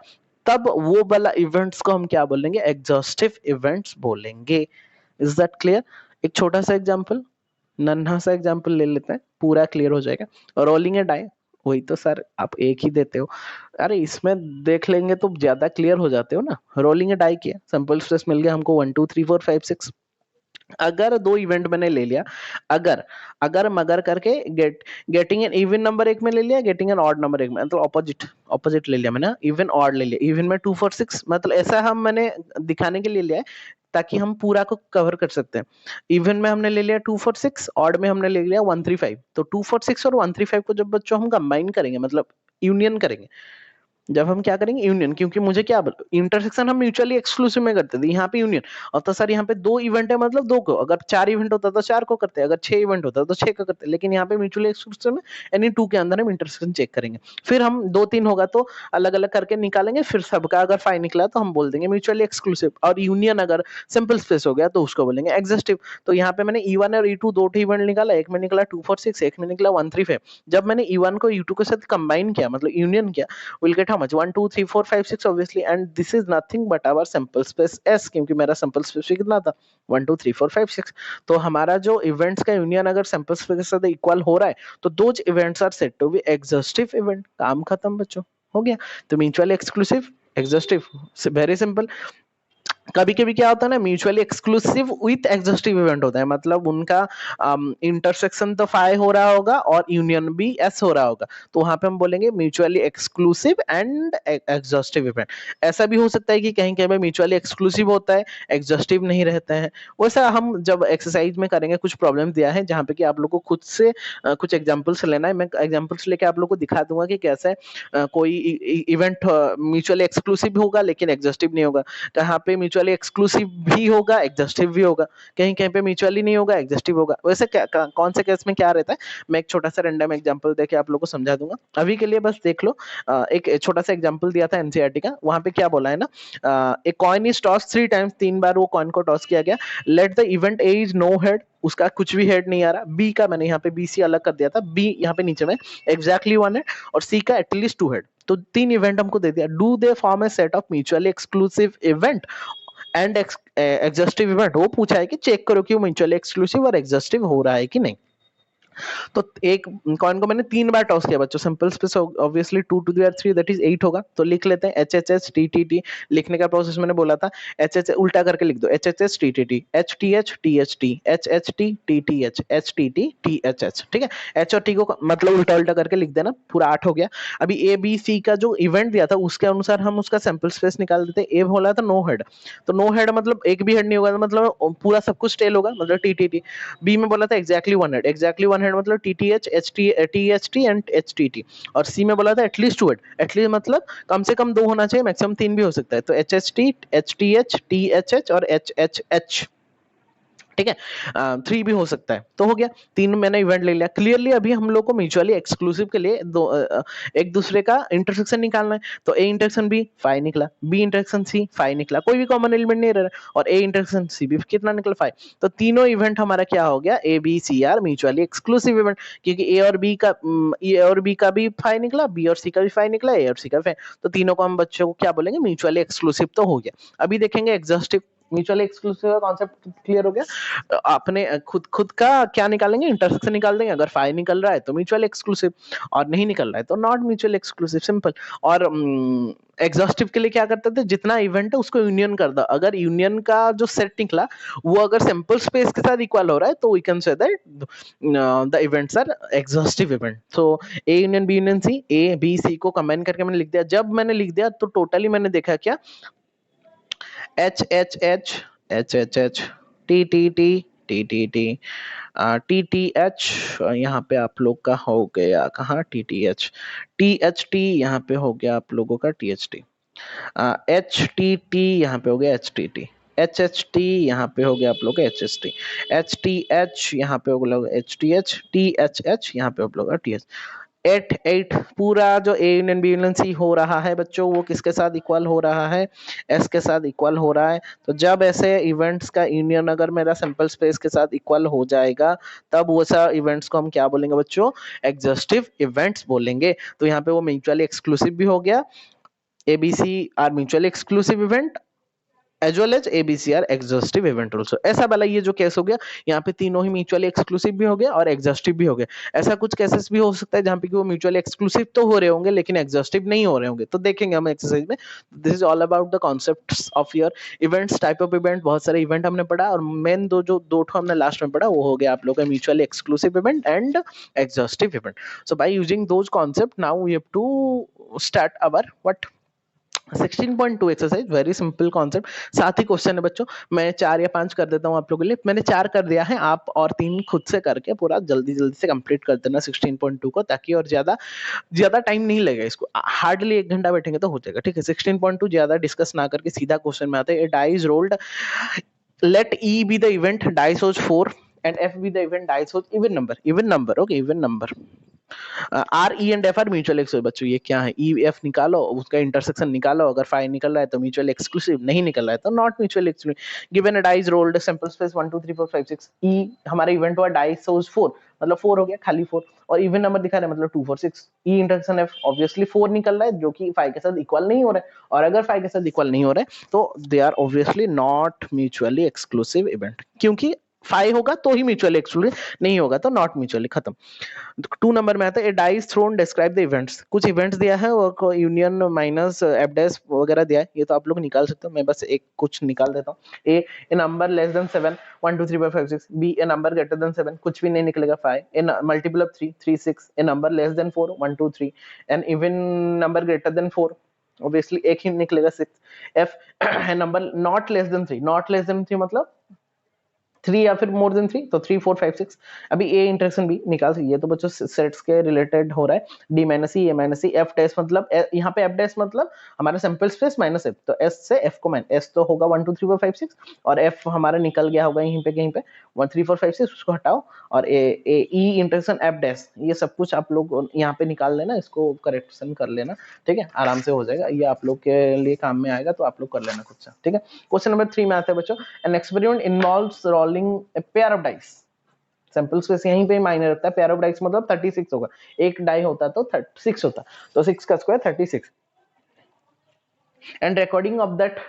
तब वो वाला इवेंट्स को हम क्या बोलेंगे? एग्जॉस्टिव इवेंट्स बोलेंगे। Is that clear? एक छोटा सा एग्जांपल, नन्हा सा एग्जांपल ले लेते हैं, पूरा क्लियर हो जाएगा। रोलिंग ए डाई, वही तो सर आप एक ही देते हो। अरे इसमें देख लेंगे तो ज्यादा क्लियर हो जाते हो ना। रोलिंग ए डाई किया, सिंपल स्ट्रेस मिल गया हमको 1 2 3 4 5 6। अगर दो इवेंट मैंने ले लिया, अगर अगर मगर करके गेटिंग एन इवन नंबर एक में ले लिया, गेटिंग एन ऑड नंबर एक में, मतलब ऑपोजिट ऑपोजिट ले लिया मैंने, इवन ऑड ले लिया, इवन में 2 4 6, मतलब ऐसा हम मैंने दिखाने के लिए लिया है ताकि हम पूरा को कवर कर सकते हैं। इवन में हमने ले लिया 2 4 6, ऑड में हमने ले लिया 1 3 5। तो 2 4 6 और 1 3 5 को जब बच्चों हम कंबाइन करेंगे, मतलब यूनियन करेंगे, जब हम क्या करेंगे? यूनियन, क्योंकि मुझे क्या, इंटरसेक्शन हम म्यूचुअली एक्सक्लूसिव में करते थे, यहाँ पे यूनियन। और तो सर यहाँ पे दो इवेंट है, मतलब दो को, अगर 4 इवेंट होता तो 4 को करते, अगर 6 इवेंट होता तो 6 को करते, लेकिन यहाँ पे म्यूचुअली एक्सक्लूसिव में एनी 2 के अंदर हम इंटरसेक्शन चेक करेंगे। फिर हम 2 3 होगा तो अलग अलग करके निकालेंगे, फिर सबका अगर 5 निकला तो हम बोल देंगे म्यूचुअली एक्सक्लूसिव। और यूनियन अगर सिंपल स्पेस हो गया तो उसको बोलेंगे एग्जॉस्टिव। तो यहाँ पे मैंने E1 और E2 दो इवेंट निकाला, एक में निकला 2 4 6, एक में निकला 1 3 5। जब मैंने E1 को E2 के साथ कंबाइन किया, मतलब यूनियन किया, we'll get how much? 1 2 3 4 5 6 obviously, and this is nothing but our sample space S, क्योंकि मेरा sample space कितना था? 1 2 3 4 5 6। तो हमारा जो इवेंट्स का यूनियन अगर सैंपल स्पेस के साथ इक्वल हो रहा है, तो those events are said to be exhaustive event. काम खत्म बच्चों, हो गया। तो mutually exclusive, exhaustive, very simple. कभी कभी क्या होता है ना, mutually exclusive with exhaustive event होता है, मतलब उनका इंटरसेक्शन तो फाई हो रहा होगा और यूनियन भी एस हो रहा होगा, तो वहां पे हम बोलेंगे mutually exclusive and exhaustive event. ऐसा भी हो सकता है कि कहीं कहीं म्यूचुअली एक्सक्लूसिव होता है, एग्जॉस्टिव नहीं रहता है। वैसा हम जब एक्सरसाइज में करेंगे, कुछ प्रॉब्लम दिया है जहाँ पे कि आप लोग को खुद से कुछ एग्जाम्पल्स लेना है, मैं एग्जाम्पल्स लेके आप लोग को दिखा दूंगा कि कैसे कोई इवेंट म्यूचुअली एक्सक्लूसिव होगा लेकिन एग्जॉस्टिव नहीं होगा, कहाँ पे म्यूचुअली एक्सक्लूसिव भी होगा एग्जॉस्टिव भी होगा, कहीं कहीं पे म्यूचुअली नहीं होगा एग्जॉस्टिव होगा। वैसे क्या कौन से केस में क्या रहता है, मैं एक छोटा सा रैंडम एग्जांपल देके आप लोगों को समझा दूंगा। अभी के लिए बस देख लो, एक छोटा सा एग्जांपल दिया था एनसीईआरटी का, वहां पे क्या बोला है ना, एक कॉइन इज टॉस 3 टाइम्स, 3 बार वो कॉइन को टॉस किया गया, let the event A is no head, उसका कुछ भी हेड नहीं आ रहा, बी का मैंने यहाँ पे बी सी अलग कर दिया था, बी यहाँ पे नीचे में एग्जैक्टली 1 हेड, और सी का एटलीस्ट 2 हेड। तो 3 इवेंट हमको दे दिया, do they form A set of mutually exclusive event and exhaustive event. वो पूछा है कि चेक करो कि वो म्यूचुअली एक्सक्लूसिव और एग्जॉस्टिव हो रहा है कि नहीं। तो एक कॉइन को मैंने 3 बार टॉस किया बच्चों, simple space obviously 2 to the power 3 that is 8 होगा, तो लिख लेते हैं H H H T T T. लिखने का प्रोसेस मैंने बोला था, एच एच उल्टा करके लिख दो, H H H T T T, H T H T H T, H H T T T H, H T T T H H, ठीक है। एच और टी को मतलब उल्टा उल्टा करके लिख देना, पूरा 8 हो गया। अभी ए बी सी का जो इवेंट दिया था उसके अनुसार हम उसका सैंपल स्पेस निकाल देते। ए बोला था नो हेड, तो नो हेड मतलब एक भी हेड नहीं होगा, मतलब पूरा सब कुछ टेल होगा, मतलब टी टी टी। बी में बोला था एग्जैक्टली 1 हेड, एग्जैक्टली 1 हेड मतलब T T H H T H T and H T T. और सी में बोला था एटलीस्ट 2 हेड, एटलीस्ट मतलब कम से कम 2 होना चाहिए, मैक्सिमम 3 भी हो सकता है, तो H H T H T H H और एच एच एच, ठीक है। 3 भी हो सकता है, तो हो गया 3 मैंने इवेंट ले लिया क्लियरली। अभी हम लोग को म्यूचुअली एक्सक्लूसिव के लिए एक दूसरे का इंटरसेक्शन निकालना है, तो ए इंटरसेक्शन बी 5 निकला, बी इंटरसेक्शन सी 5 निकला, कोई भी कॉमन एलिमेंट नहीं रह रहा, और ए इंटरसेक्शन सी भी कितना निकला 5। तो तीनों इवेंट हमारा क्या हो गया, A B C are mutually exclusive event, क्योंकि ए और बी का भी 5 निकला, बी और सी का भी 5 निकला, ए और सी का 5, तो तीनों को हम बच्चों को क्या बोलेंगे, म्यूचुअली एक्सक्लूसिव तो हो गया। अभी देखेंगे एग्जॉस्टिव। म्यूचुअली एक्सक्लूसिव का कॉन्सेप्ट क्लियर हो गया। आपने खुद का क्या निकालेंगे, इंटरसेक्शन निकाल देंगे। अगर फाई निकल रहा है तो म्यूचुअल एक्सक्लूसिव, और नहीं निकल रहा है तो नॉट म्यूचुअल एक्सक्लूसिव, सिंपल। और एग्जॉस्टिव के लिए क्या करते थे, जितना इवेंट है उसको यूनियन कर दो। अगर यूनियन का जो सेट निकला वो अगर सैंपल स्पेस के साथ इक्वल हो रहा है तो we can say that the events are exhaustive event. So A union B union C, A B C को कंबाइन करके मैंने लिख दिया। जब मैंने लिख दिया तो टोटली मैंने देखा क्या, H H H H H H, T T T T T T, T T H, यहाँ पे आप लोग का हो गया कहाँ, टी एच टी यहाँ पे हो गया आप लोगों का T H T, H T T यहाँ पे हो गया H T T, H H T यहाँ पे हो गया आप लोग का H H T, H T H यहाँ पे हो गया H T H, T H H यहाँ पे आप लोग का टी एच। एट एट पूरा जो A union B union C हो रहा है बच्चों, वो किसके साथ इक्वल हो रहा है, एस के साथ इक्वल हो रहा है। तो जब ऐसे इवेंट्स का यूनियन अगर मेरा सैंपल स्पेस के साथ इक्वल हो जाएगा, तब वो सा इवेंट्स को हम क्या बोलेंगे बच्चों, एग्जॉस्टिव इवेंट्स बोलेंगे। तो यहाँ पे वो म्यूचुअली एक्सक्लूसिव भी हो गया, ABC are mutually exclusive event as well as ABC are exhaustive event also। ऐसा वाला ये जो केस हो गया, यहाँ पे तीनों ही म्यूचुअली एक्सक्लूसिव भी हो गया और एग्जॉस्टिव भी हो गया। ऐसा कुछ केसेस भी हो सकता है जहाँ पे कि वो म्यूचुअली एक्सक्लूसिव तो हो रहे होंगे लेकिन एग्जॉस्टिव नहीं हो रहे होंगे, तो देखेंगे हम एक्सरसाइज में। This is all about the concepts of your events, type of event. बहुत सारे इवेंट हमने पढ़ा और मेन दो ठो हमने लास्ट में पढ़ा, वो हो गया आप लोग का mutually exclusive event and exhaustive event. So by using those concept now we have to start our what 16.2 exercise, very simple concept. साथ ही क्वेश्चन है बच्चों, मैं 4 या 5 कर देता हूँ आप लोगों के लिए। मैंने 4 कर दिया है, आप और 3 खुद से करके पूरा जल्दी जल्दी से कंप्लीट कर देना 16.2 को, ताकि और ज्यादा ज्यादा टाइम नहीं लगेगा इसको, हार्डली 1 घंटा बैठेंगे तो हो जाएगा, ठीक है। 16.2 ज्यादा डिस्कस ना करके सीधा क्वेश्चन में आते हैं। Dice rolled, let E be the event dice shows 4 and F be the event dice shows even number, okay, even number. Are E and F are mutual exclusive. बच्चों ये क्या है, ई एफ निकालो, उसका intersection निकालो। अगर five निकल रहा है तो म्यूचुअल एक्सक्लूसिव, नहीं निकल रहा है तो not mutual exclusive. Given a dice rolled sample space 1 2 3 4 5 6, ई हमारा इवेंट हुआ डाइस सोज 4, मतलब 4 हो गया, खाली 4, और इवन नंबर दिखा रहे हैं मतलब 2 4 6। ई इंटरसेक्शन एफ ऑब्वियसली 4 निकल रहा है जो कि 5 के साथ इक्वल नहीं हो रहा है, और अगर 5 के साथ इक्वल नहीं हो रहा है तो they are obviously not mutually exclusive event, क्योंकि 5 होगा तो ही म्यूचुअली एक्सक्लूसिव, नहीं होगा तो नॉट म्यूचुअली, खत्म। 2 नंबर में आता है, dice thrown describe the events. कुछ इवेंट्स दिया है और यूनियन माइनस एफ डैश वगैरह दिया है, ये तो आप लोग निकाल सकते हो, मैं बस एक कुछ निकाल देता हूँ। A number less than 7 1 2 3 4 5 6, B a number greater than 7, कुछ भी नहीं निकलेगा 5, a multiple of 3 3 6, a number less than 4 1 2 3, an even number greater than 4, obviously एक ही निकलेगा 6। एफ है number not less than 3, not less than 3 मतलब 3 या फिर मोर देन 3, तो 3 4 5 6। अभी ए इंटरसेक्शन बी निकाल सकते, ये तो बच्चों सेट्स के रिलेटेड हो रहा है। डी माइनस ई, ए माइनस सी, एफ डैश मतलब यहाँ पे एफ डैश मतलब हमारा सैंपल स्पेस माइनस एफ, तो एस से एफ को माइन, एस तो होगा 1 2 3 4 5 6, और एफ हमारा निकल गया होगा यहीं पे कहीं पे 1 3 4 5 6, उसको हटाओ, और ए ई इंटरसेक्शन एफ डैश, ये सब कुछ आप लोग यहाँ पे निकाल लेना, इसको करेक्शन कर लेना, ठीक है, आराम से हो जाएगा, ये आप लोग के लिए काम में आएगा, तो आप लोग कर लेना खुद से, ठीक है। क्वेश्चन नंबर 3 में आता है बच्चों, an experiment involves rolling a pair of dice। Sample space यहीं पे मायने रखता है, पेयर ऑफ डाइस मतलब 36 होगा, एक डाई होता तो 6 होता, तो 6 का square 36, and recording of that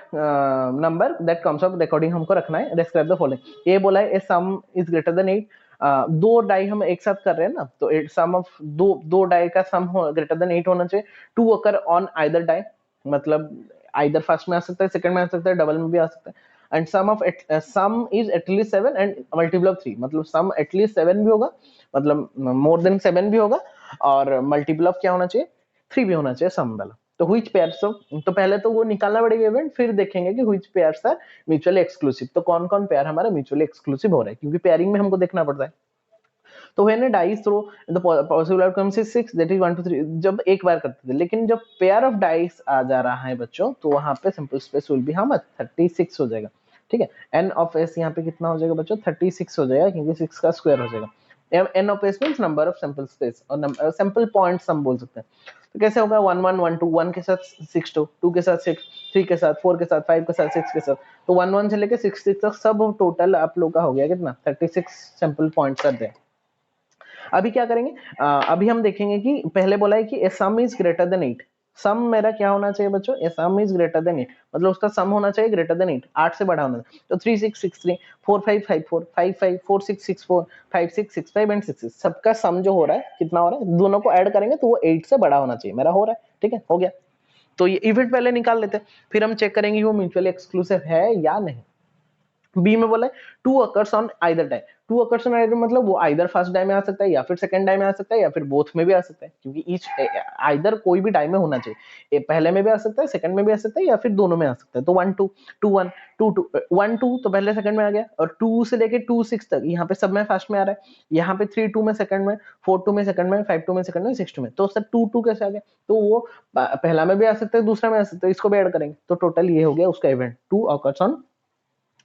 number that comes of, recording हमको रखना है। डिस्क्राइब द फॉलोइंग, ये बोला है ए सम इज ग्रेटर देन 8, दो डाई हम एक साथ कर रहे हैं ना, तो सम ऑफ दो डाई का सम ग्रेटर देन 8 होना चाहिए। 2 अकर ऑन आइदर डाई, मतलब आइदर फर्स्ट में आ सकता है, सेकंड में आ सकता है, डबल में भी आ सकता है। And some is at least 7 and multiple of 3, मतलब सम एटलीस्ट 7 भी होगा, मतलब मोर देन 7 भी होगा, और मल्टीपल ऑफ क्या होना चाहिए, 3 भी होना चाहिए सम वाला। तो व्हिच पेयर्स ऑफ, तो पहले तो वो निकालना पड़ेगा इवेंट, फिर देखेंगे कि which pairs are mutually exclusive, तो कौन कौन पेयर हमारा म्यूचुअली एक्सक्लूसिव हो रहा है, क्योंकि पेयरिंग में हमको देखना पड़ता है। तो when a dice throw the possible outcomes is 6, that is 1 2 3, जब एक बार करते थे, लेकिन जब पेयर ऑफ डाइस आ जा रहा है बच्चों, तो वहां पे simple space will be how much, 36 हो जाएगा, ठीक है। एन ऑफ एस यहाँ पे कितना हो जाएगा बच्चों, 36 हो जाएगा, क्योंकि 6 का स्क्वायर हो जाएगा। N of S means number of sample space, और सैंपल पॉइंट्स हम बोल सकते हैं। तो कैसे होगा, 1 1 1 2, 1 के साथ 6 2, 2 के साथ 6, 3 के साथ, 4 के साथ, 5 के साथ, 6 के साथ, तो 1 1 से लेके 6 6 तक सब टोटल आप लोग का हो गया कितना, 36 सैंपल पॉइंट्स कर दे। अभी क्या करेंगे, अभी हम देखेंगे कि पहले बोला है कि ए सम इज ग्रेटर देन 8, सम मेरा क्या होना चाहिए बच्चों, ए सम इज ग्रेटर देन 8, मतलब उसका सम होना चाहिए ग्रेटर देन 8, 8 से बड़ा होना चाहिए। तो 3 6 6 3 4 5 5 4 5 5 4 6 6 4 5 6 6 5 एंड 6 6, सबका सम जो हो रहा है कितना हो रहा है, दोनों को ऐड करेंगे तो वो 8 से बड़ा होना चाहिए, मेरा हो रहा है, ठीक है, हो गया। तो ये इवेंट पहले निकाल लेते हैं, फिर हम चेक करेंगे वो म्यूचुअली एक्सक्लूसिव है या नहीं। बी में बोला है two occurs on either die, two occurs on either मतलब वो आइदर फर्स्ट डाई में आ सकता है या फिर सेकंड डाई में आ सकता है या फिर बोथ में भी आ सकता है, क्योंकि ईच आइदर कोई भी डाई में होना चाहिए, पहले में भी आ सकता है, सेकंड में भी आ सकता है या फिर दोनों में आ सकता है। तो 1 2 2 1 2 2 1 2 तो पहले सेकंड में आ गया, और 2 से लेके 2 6 तक यहाँ पे सब में फर्स्ट में आ रहा है, यहाँ पे 3 2 में सेकंड में, 4 2 में सेकंड में, 5 2 में सेकंड में, 6 2 में, तो सर 2 2 कैसे आ गया, तो वो पहला में भी आ सकता है दूसरा में आ सकता है, इसको भी ऐड करेंगे तो टोटल ये हो गया उसका event, two occurs on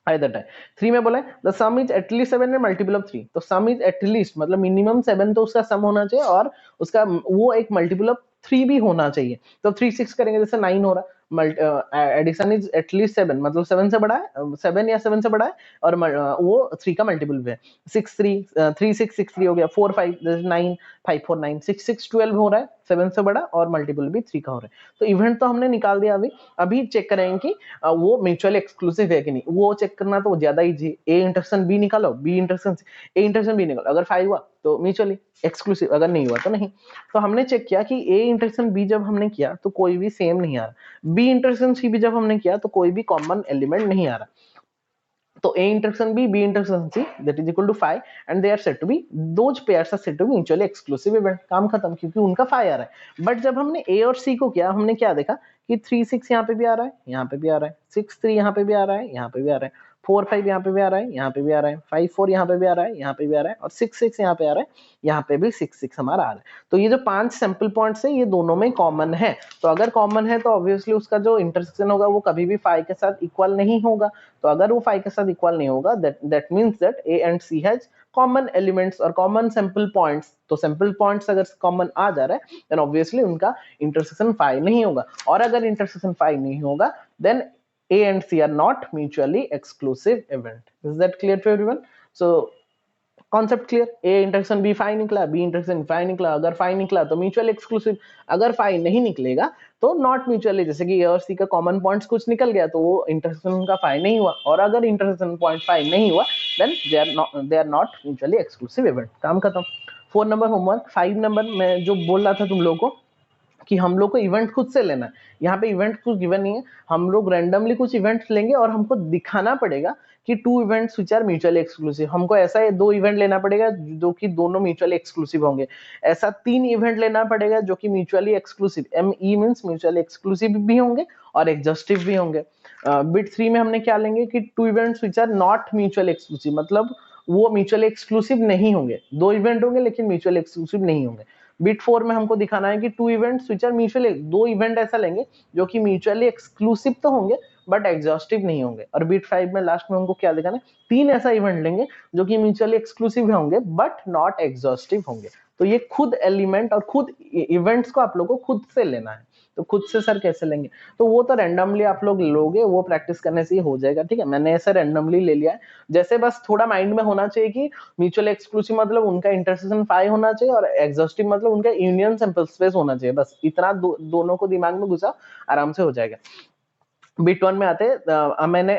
either time। 3 में बोला है the sum is at least 7 and multiple of 3, तो sum is at least मतलब मिनिमम 7 तो उसका सम होना चाहिए और उसका वो एक मल्टीपल ऑफ 3 भी होना चाहिए। तो 3 6 करेंगे जैसे 9 हो रहा, एडिशन इज एटलीस्ट 7 मतलब 7 से बड़ा है, 7 या 7 से बड़ा है, और वो 3 का मल्टीपल भी है। 6 3 3 6 6 3 हो गया, 4 5 जैसे 9 5 4 9 6 6 12 हो रहा है, 7 से बड़ा और मल्टीपल भी 3 का हो रहा है। तो इवेंट तो हमने निकाल दिया, अभी अभी चेक करेंगे कि वो म्यूचुअली एक्सक्लूसिव है कि नहीं, वो चेक करना तो ज्यादा इजी, ए इंटरसेक्शन बी निकालो, B intersection A intersection B निकालो, अगर 5 हुआ तो म्यूचुअली एक्सक्लूसिव, अगर नहीं हुआ तो नहीं। तो हमने चेक किया कि ए इंटरसेक्शन बी जब हमने किया तो कोई भी सेम नहीं आ रहा, बी इंटरसेक्शन सी भी जब हमने किया तो कोई भी कॉमन एलिमेंट नहीं आ रहा। तो A intersection B, B intersection C that is equal to phi and they are said to be, those pairs are said to be mutually exclusive event, काम खत्म, क्योंकि उनका phi आ रहा है। बट जब हमने A और C को किया, हमने क्या देखा कि 3 6 यहाँ पे भी आ रहा है, यहाँ पे भी आ रहा है, 6 3 यहाँ पे भी आ रहा है, यहाँ पे भी आ रहा है, 4 5 यहाँ पे भी आ रहा है, यहाँ पे भी आ रहा है, 5 4 यहाँ पे भी आ रहा है, यहाँ पे भी आ रहा है, और 6 6 यहाँ पे आ रहा है, यहाँ पे भी 6 6 हमारा आ रहा है। तो ये जो 5 सैंपल पॉइंट्स है ये दोनों में कॉमन है, तो अगर कॉमन है तो ऑब्वियसली उसका जो इंटरसेक्शन होगा वो कभी भी phi के साथ इक्वल नहीं होगा। तो अगर वो phi के साथ इक्वल नहीं होगा, that means that A and C has common elements और common sample points, तो sample points अगर common आ जा रहा है then obviously उनका intersection phi नहीं होगा, और अगर intersection phi नहीं होगा then A and C are not mutually exclusive event। Is that clear to everyone? So concept clear, A intersection B phi निकला, बी इंटरसेक्शन फाई निकला, अगर फाई निकला तो म्यूचुअल एक्सक्लूसिव, अगर फाई नहीं निकलेगा तो नॉट म्यूचुअली, जैसे कि ए और सी का कॉमन पॉइंट्स कुछ निकल गया तो वो इंटरसेक्शन का फाई नहीं हुआ, और अगर इंटरसेक्शन पॉइंट फाई नहीं हुआ then they are not mutually exclusive event, काम खत्म। 4 नंबर होमवर्क। 5 नंबर में जो बोल रहा था तुम लोगों को कि हम लोग को इवेंट खुद से लेना है, यहाँ पे इवेंट कुछ गिवन नहीं है, हम लोग रैंडमली कुछ इवेंट्स लेंगे और हमको दिखाना पड़ेगा कि 2 events which are mutually exclusive, हमको ऐसा है 2 इवेंट लेना पड़ेगा जो कि दोनों म्यूचुअली एक्सक्लूसिव होंगे, ऐसा 3 इवेंट लेना पड़ेगा जो कि mutually exclusive, ME means mutually exclusive भी होंगे और एग्जॉस्टिव भी होंगे। बिट 3 में हमने क्या लेंगे कि 2 events which are not mutually exclusive, मतलब वो म्यूचुअली एक्सक्लूसिव नहीं होंगे, 2 इवेंट होंगे लेकिन म्यूचुअली एक्सक्लूसिव नहीं होंगे। बिट 4 में हमको दिखाना है कि 2 events which are mutually, 2 event ऐसा लेंगे जो कि म्यूचुअली एक्सक्लूसिव तो होंगे बट एग्जॉस्टिव नहीं होंगे। और बिट 5 में लास्ट में हमको क्या दिखाना है, 3 ऐसा इवेंट लेंगे जो कि म्यूचुअली एक्सक्लूसिव होंगे बट नॉट एग्जॉस्टिव होंगे। तो ये खुद एलिमेंट और खुद इवेंट्स को आप लोगों को खुद से लेना है। तो खुद से सर कैसे लेंगे, तो वो तो रैंडमली आप लोग लोगे, वो प्रैक्टिस करने से ही हो जाएगा, ठीक है। मैंने ऐसे रैंडमली ले लिया है, जैसे बस थोड़ा माइंड में होना चाहिए कि म्यूचुअल एक्सक्लूसिव मतलब उनका इंटरसेक्शन फाई होना चाहिए और एग्जॉस्टिव मतलब उनका यूनियन सैंपल स्पेस होना चाहिए, बस इतना दोनों को दिमाग में घुसा, आराम से हो जाएगा। बिट 1 में आते हैं, मैंने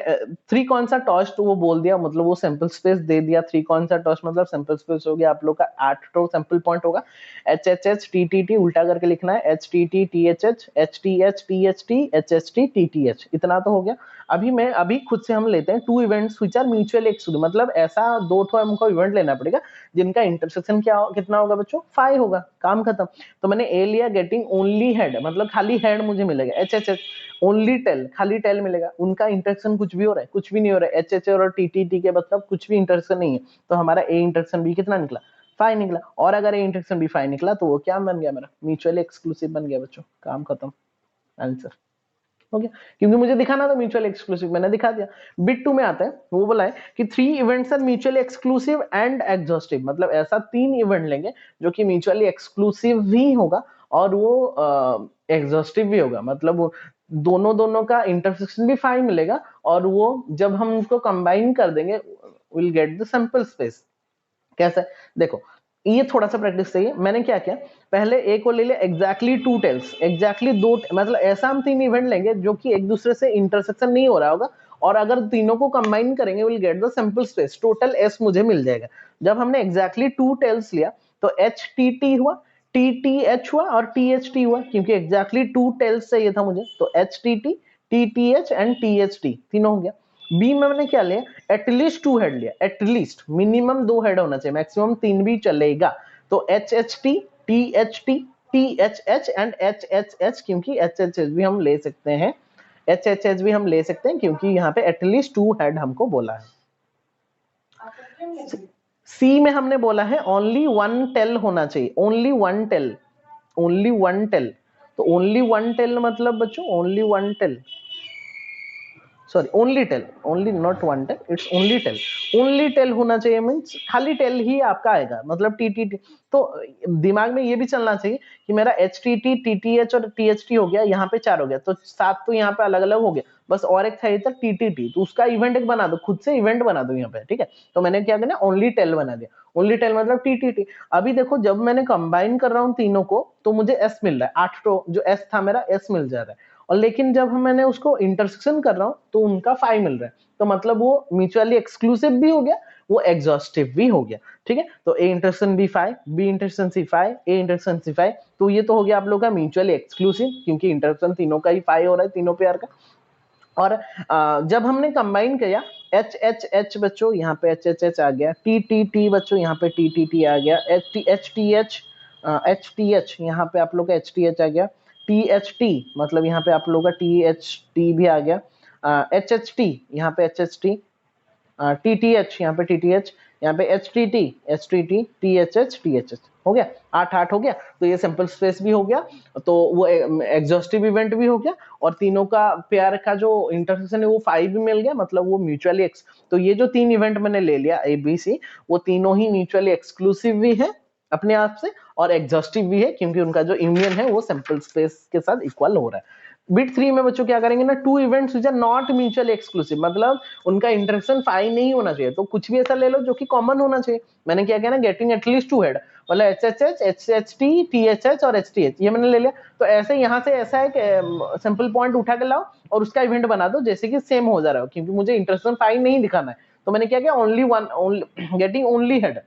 3 कौन सा टॉस तो वो बोल दिया, मतलब वो सैंपल स्पेस दे दिया, 3 कौन सा टॉस मतलब सैंपल स्पेस हो गया आप लोग का 8 तो सैंपल पॉइंट होगा, H H H T T T उल्टा करके लिखना है, H T T T H H H T H T H T H H T T T H, इतना तो हो गया। अभी खुद से हम लेते हैं 2 events which are mutually exclusive, मतलब ऐसा 2 ठो हमको इवेंट लेना पड़ेगा जिनका इंटरसेक्शन कितना होगा बच्चों, 5 होगा, काम खत्म। तो मैंने ए लिया, गेटिंग ओनली हेड, मतलब खाली हेड मुझे मिलेगा, H H H only tail, खाली टेल मिलेगा, उनका इंटरसेक्शन कुछ भी हो रहा है, कुछ भी नहीं हो रहा है, एच एच और टी टी टी के मतलब कुछ भी इंटरसेक्शन नहीं है, तो हमारा ए इंटरसेक्शन बी कितना निकला, 5 निकला, और अगर ए इंटरसेक्शन बी 5 निकला तो वो क्या बन गया, मेरा म्यूचुअली एक्सक्लूसिव बन गया बच्चों, काम खत्म, आंसर हो गया, क्योंकि मुझे दिखाना था म्यूचुअल एक्सक्लूसिव, मैंने दिखा दिया। बिट 2 में आता है, वो बोला है कि 3 events are mutually exclusive and exhaustive, मतलब ऐसा 3 इवेंट लेंगे जो कि म्यूचुअली एक्सक्लूसिव भी होगा और वो एग्जॉस्टिव भी होगा, मतलब वो दोनों का इंटरसेक्शन भी 5 मिलेगा, और वो जब हम उसको कंबाइन कर देंगे will get the sample space. कैसे, देखो ये थोड़ा सा प्रैक्टिस चाहिए। मैंने क्या किया, पहले ए को ले लिया एग्जैक्टली टू टेल्स, एग्जैक्टली दो, मतलब ऐसा हम तीन इवेंट लेंगे जो कि एक दूसरे से इंटरसेक्शन नहीं हो रहा होगा, और अगर तीनों को कंबाइन करेंगे will get the simple space, total S मुझे मिल जाएगा। जब हमने एग्जैक्टली टू टेल्स लिया तो एच टी टी हुआ, टी टी एच हुआ और टी एच टी हुआ, क्योंकि एग्जैक्टली टू टेल्स चाहिए था मुझे, तो H T T H and T H T तीनों हो गया। बी में मैंने क्या लिया, एटलीस्ट टू हेड लिया, एटलीस्ट मिनिमम दो हेड होना चाहिए, मैक्सिमम तीन भी चलेगा, तो H H T, T H T, T H H and H H H, क्योंकि एच एच एच भी हम ले सकते हैं, एच एच एच भी हम ले सकते हैं, क्योंकि यहाँ पे एटलीस्ट टू हेड हमको बोला है। सी में हमने बोला है ओनली वन टेल होना चाहिए, only one tail, only one tail, तो ओनली वन टेल मतलब बच्चों only one tail, sorry only tail, only not one tail, it's only tail, only tail होना चाहिए, मीन्स खाली टेल ही आपका आएगा, मतलब टी टी टी। तो दिमाग में ये भी चलना चाहिए कि मेरा H T T, T T H और टी एच टी हो गया, यहाँ पे चार हो गया, तो सात तो यहाँ पे अलग अलग हो गया, बस और एक था इधर टी टी टी, तो उसका इवेंट एक बना दो, खुद से इवेंट बना दो यहाँ पे, ठीक है। तो मैंने क्या किया, ओनली टेल बना दिया, ओनली टेल मतलब टी टी टी। अभी देखो जब मैंने कंबाइन कर रहा हूँ तीनों को तो मुझे एस मिल रहा है, आठ तो जो एस था मेरा एस मिल जा रहा है, और लेकिन जब मैंने उसको इंटरसेक्शन कर रहा हूं तो उनका फाई मिल रहा है, तो मतलब वो म्यूचुअली एक्सक्लूसिव भी हो गया, वो एग्जॉस्टिव भी हो गया, ठीक है। तो A intersection B phi, B intersection C phi, A intersection C phi, तो ये तो हो गया आप लोग का म्यूचुअली एक्सक्लूसिव, क्योंकि इंटरसेक्शन तीनों का ही फाई हो रहा है, तीनों पेयर का। और जब हमने कंबाइन किया एच एच एच बच्चों, यहाँ पे एच एच एच आ गया, टी टी टी बच्चों यहाँ पे टी टी टी आ गया, H T H T H यहाँ पे आप लोग का एच टी एच आ गया, टी एच टी मतलब यहाँ पे आप लोग का टी एच टी भी आ गया, एच एच टी यहाँ पे H H T, T T H यहाँ पे टी टी एच, यहाँ पे H T T, H T T, T H H, T H H, हो गया आठ आठ हो गया, तो ये सिंपल स्पेस भी हो गया, तो वो एग्जॉस्टिव इवेंट भी हो गया, और तीनों का पेयर का जो इंटरसेक्शन है वो फाइव भी मिल गया, मतलब वो म्यूचुअली एक्स, तो ये जो तीन इवेंट मैंने ले लिया ए बी सी, वो तीनों ही म्यूचुअली एक्सक्लूसिव भी है अपने आप से, और एग्जॉस्टिव भी है, क्योंकि उनका जो यूनियन है वो सिंपल स्पेस के साथ इक्वल हो रहा है। बिट थ्री में बच्चों क्या करेंगे ना, two events which are not mutually exclusive, मतलब उनका इंटरेक्शन फाई नहीं होना चाहिए, तो कुछ भी ऐसा ले लो जो कि कॉमन होना चाहिए। मैंने क्या किया ना, गेटिंग एटलीस्ट टू हेड, मतलब H H H, H H T, T H H और एच टी एच, ये मैंने ले लिया। तो ऐसे यहाँ से ऐसा एक सिंपल पॉइंट उठा के लाओ और उसका इवेंट बना दो, जैसे कि सेम हो जा रहा हो, क्योंकि मुझे इंटरेक्शन फाई नहीं दिखाना है, तो मैंने क्या किया, only one, getting only head,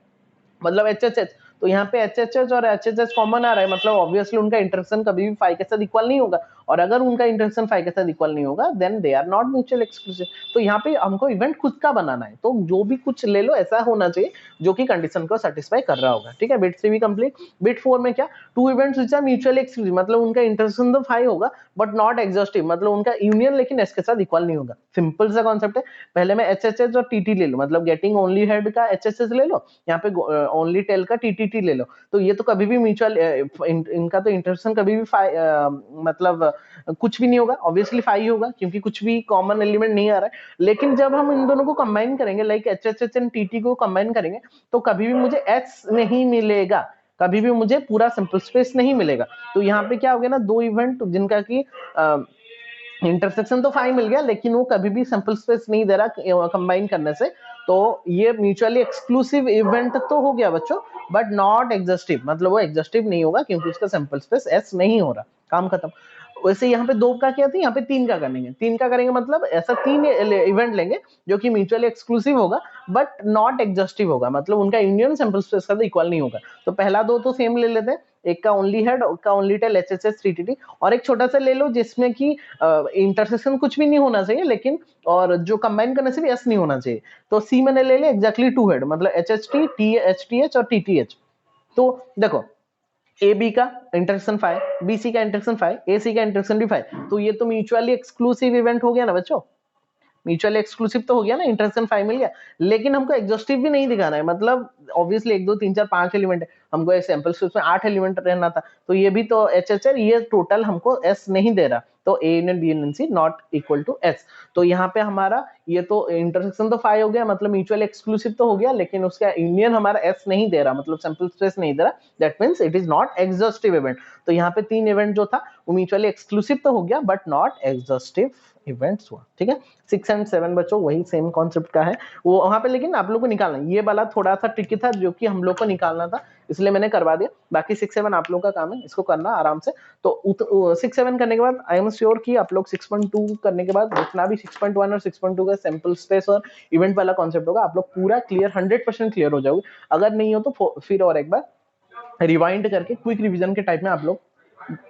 मतलब एच एच एच, तो यहाँ पे एच एच एच और एच एच एच कॉमन आ रहा है, मतलब ऑब्वियसली उनका इंटरेक्शन कभी भी फाई के साथ इक्वल नहीं होगा, और अगर उनका इंटरेक्शन फाई के साथ इक्वल नहीं होगा then they are not mutual exclusive. तो यहाँ पे हमको इवेंट खुद का बनाना है, तो जो भी कुछ ले लो ऐसा होना चाहिए जो कि कंडीशन को सेटिस्फाई कर रहा होगा, ठीक है। बिट थ्री भी कंप्लीट। बिट फोर में क्या, two events which are mutually exclusive, मतलब उनका इंटरेक्शन तो फाई होगा बट नॉट एग्जॉस्टिव, मतलब उनका यूनियन लेकिन एस के साथ इक्वल नहीं होगा। सिंपल सा कॉन्सेप्ट है, पहले मैं एच एच एच और टी टी ले लो, मतलब गेटिंग ओनली हेड का एच एच एच ले लो, यहाँ पे ओनली टेल का टी टी टी ले लो, तो ये तो कभी भी म्यूचुअल इनका तो इंटरेक्शन कभी भी मतलब कुछ भी नहीं होगा, ऑब्वियसली फाई होगा, क्योंकि कुछ भी कॉमन एलिमेंट नहीं आ रहा है। लेकिन जब हम इन दोनों को कंबाइन करेंगे, like H H H and T T को कंबाइन करेंगे, तो कभी भी मुझे एच नहीं मिलेगा, कभी भी मुझे पूरा सिंपल स्पेस नहीं मिलेगा। तो यहाँ पे क्या हो गया ना, दो इवेंट जिनका की इंटरसेक्शन तो फाई मिल गया, लेकिन वो कभी भी सिंपल स्पेस नहीं दे रहा कंबाइन करने से, तो ये म्यूचुअली एक्सक्लूसिव इवेंट तो हो गया बच्चों, बट नॉट एग्जॉस्टिव, मतलब वो एग्जॉस्टिव नहीं होगा क्योंकि उसका सिंपल स्पेस एस नहीं हो रहा, काम खत्म। वैसे यहाँ पे दो का क्या था, यहाँ पे तीन का करेंगे, तीन का करेंगे मतलब ऐसा तीन इवेंट लेंगे जो कि म्यूचुअली एक्सक्लूसिव होगा बट नॉट एग्जॉस्टिव होगा, मतलब उनका यूनियन सिंपल स्पेस का इक्वल नहीं होगा। तो पहला दो तो सेम ले लेते हैं, एक का ओनली हेड, एक का only tail H H H T T T, और एक छोटा सा ले लो जिसमें कि इंटरसेक्शन कुछ भी नहीं होना चाहिए, लेकिन और जो कंबाइन करने से भी एस नहीं होना चाहिए। तो सी मैंने ले लिया एग्जैक्टली टू हेड, मतलब H H T, T H T H और टी टी एच। तो देखो ए बी का इंटरेक्शन फाइव, बी सी का इंटरेक्शन फाइव, ए सी का इंटरेक्शन भी फाइव, तो ये तो म्यूचुअली एक्सक्लूसिव इवेंट हो गया ना बच्चों, म्यूचुअली एक्सक्लूसिव तो हो गया ना, इंटरेक्शन फाइव मिल गया। लेकिन हमको एग्जॉस्टिव भी नहीं दिखाना है, मतलब ऑब्वियसली एक दो तीन चार पांच एलिमेंट है, हमको एक सैंपल स्पेस में आठ एलिमेंट रहना था, तो ये भी तो एच एच ये टोटल हमको एस नहीं दे रहा, तो A union B union C not equal to S. तो यहाँ पे हमारा ये तो इंटरसेक्शन तो फाइव हो गया, मतलब म्यूचुअल एक्सक्लूसिव तो हो गया, लेकिन उसका यूनियन हमारा एस नहीं दे रहा, मतलब सैंपल स्पेस नहीं दे रहा, that means it is not exhaustive event. तो यहाँ पे तीन इवेंट जो था वो म्यूचुअली एक्सक्लूसिव तो हो गया बट नॉट एग्जॉस्टिव इवेंट्स हुआ, ठीक है। 6 एंड 7 बच्चों वही सेम कॉन्सेप्ट का है वो वहां पे, लेकिन आप लोग को निकालना, ये वाला थोड़ा सा ट्रिकी था जो कि हम लोग को निकालना था, इसलिए मैंने करवा दिया। बाकी 6-7 आप लोगों का काम है, इसको करना आराम से। तो 6-7 करने के बाद आई एम श्योर कि आप लोग 6.2 करने के बाद जितना भी 6.1 और 6.2 का सैंपल स्पेस और इवेंट वाला कॉन्सेप्ट होगा, आप लोग पूरा क्लियर 100% क्लियर हो जाओगे। अगर नहीं हो तो फिर और एक बार रिवाइंड करके क्विक रिवीजन के टाइप में आप लोग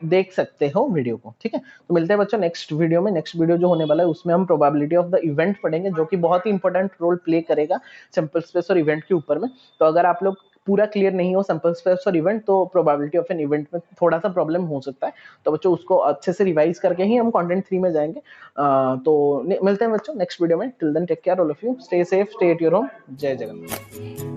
देख सकते हो वीडियो को, ठीक है। तो मिलते हैं बच्चों नेक्स्ट वीडियो में। नेक्स्ट वीडियो जो होने वाला है उसमें हम प्रोबेबिलिटी ऑफ द इवेंट पढ़ेंगे, जो कि बहुत ही इंपॉर्टेंट रोल प्ले करेगा सैंपल स्पेस और इवेंट के ऊपर में। तो अगर आप लोग पूरा क्लियर नहीं हो सैंपल स्पेस और इवेंट, तो प्रोबेबिलिटी ऑफ एन इवेंट में थोड़ा सा प्रॉब्लम हो सकता है। तो बच्चों उसको अच्छे से रिवाइज करके ही हम कंटेंट 3 में जाएंगे। तो मिलते हैं बच्चों नेक्स्ट वीडियो में। Till then take care all of you, stay safe, stay at your home. जय जगन्नाथ।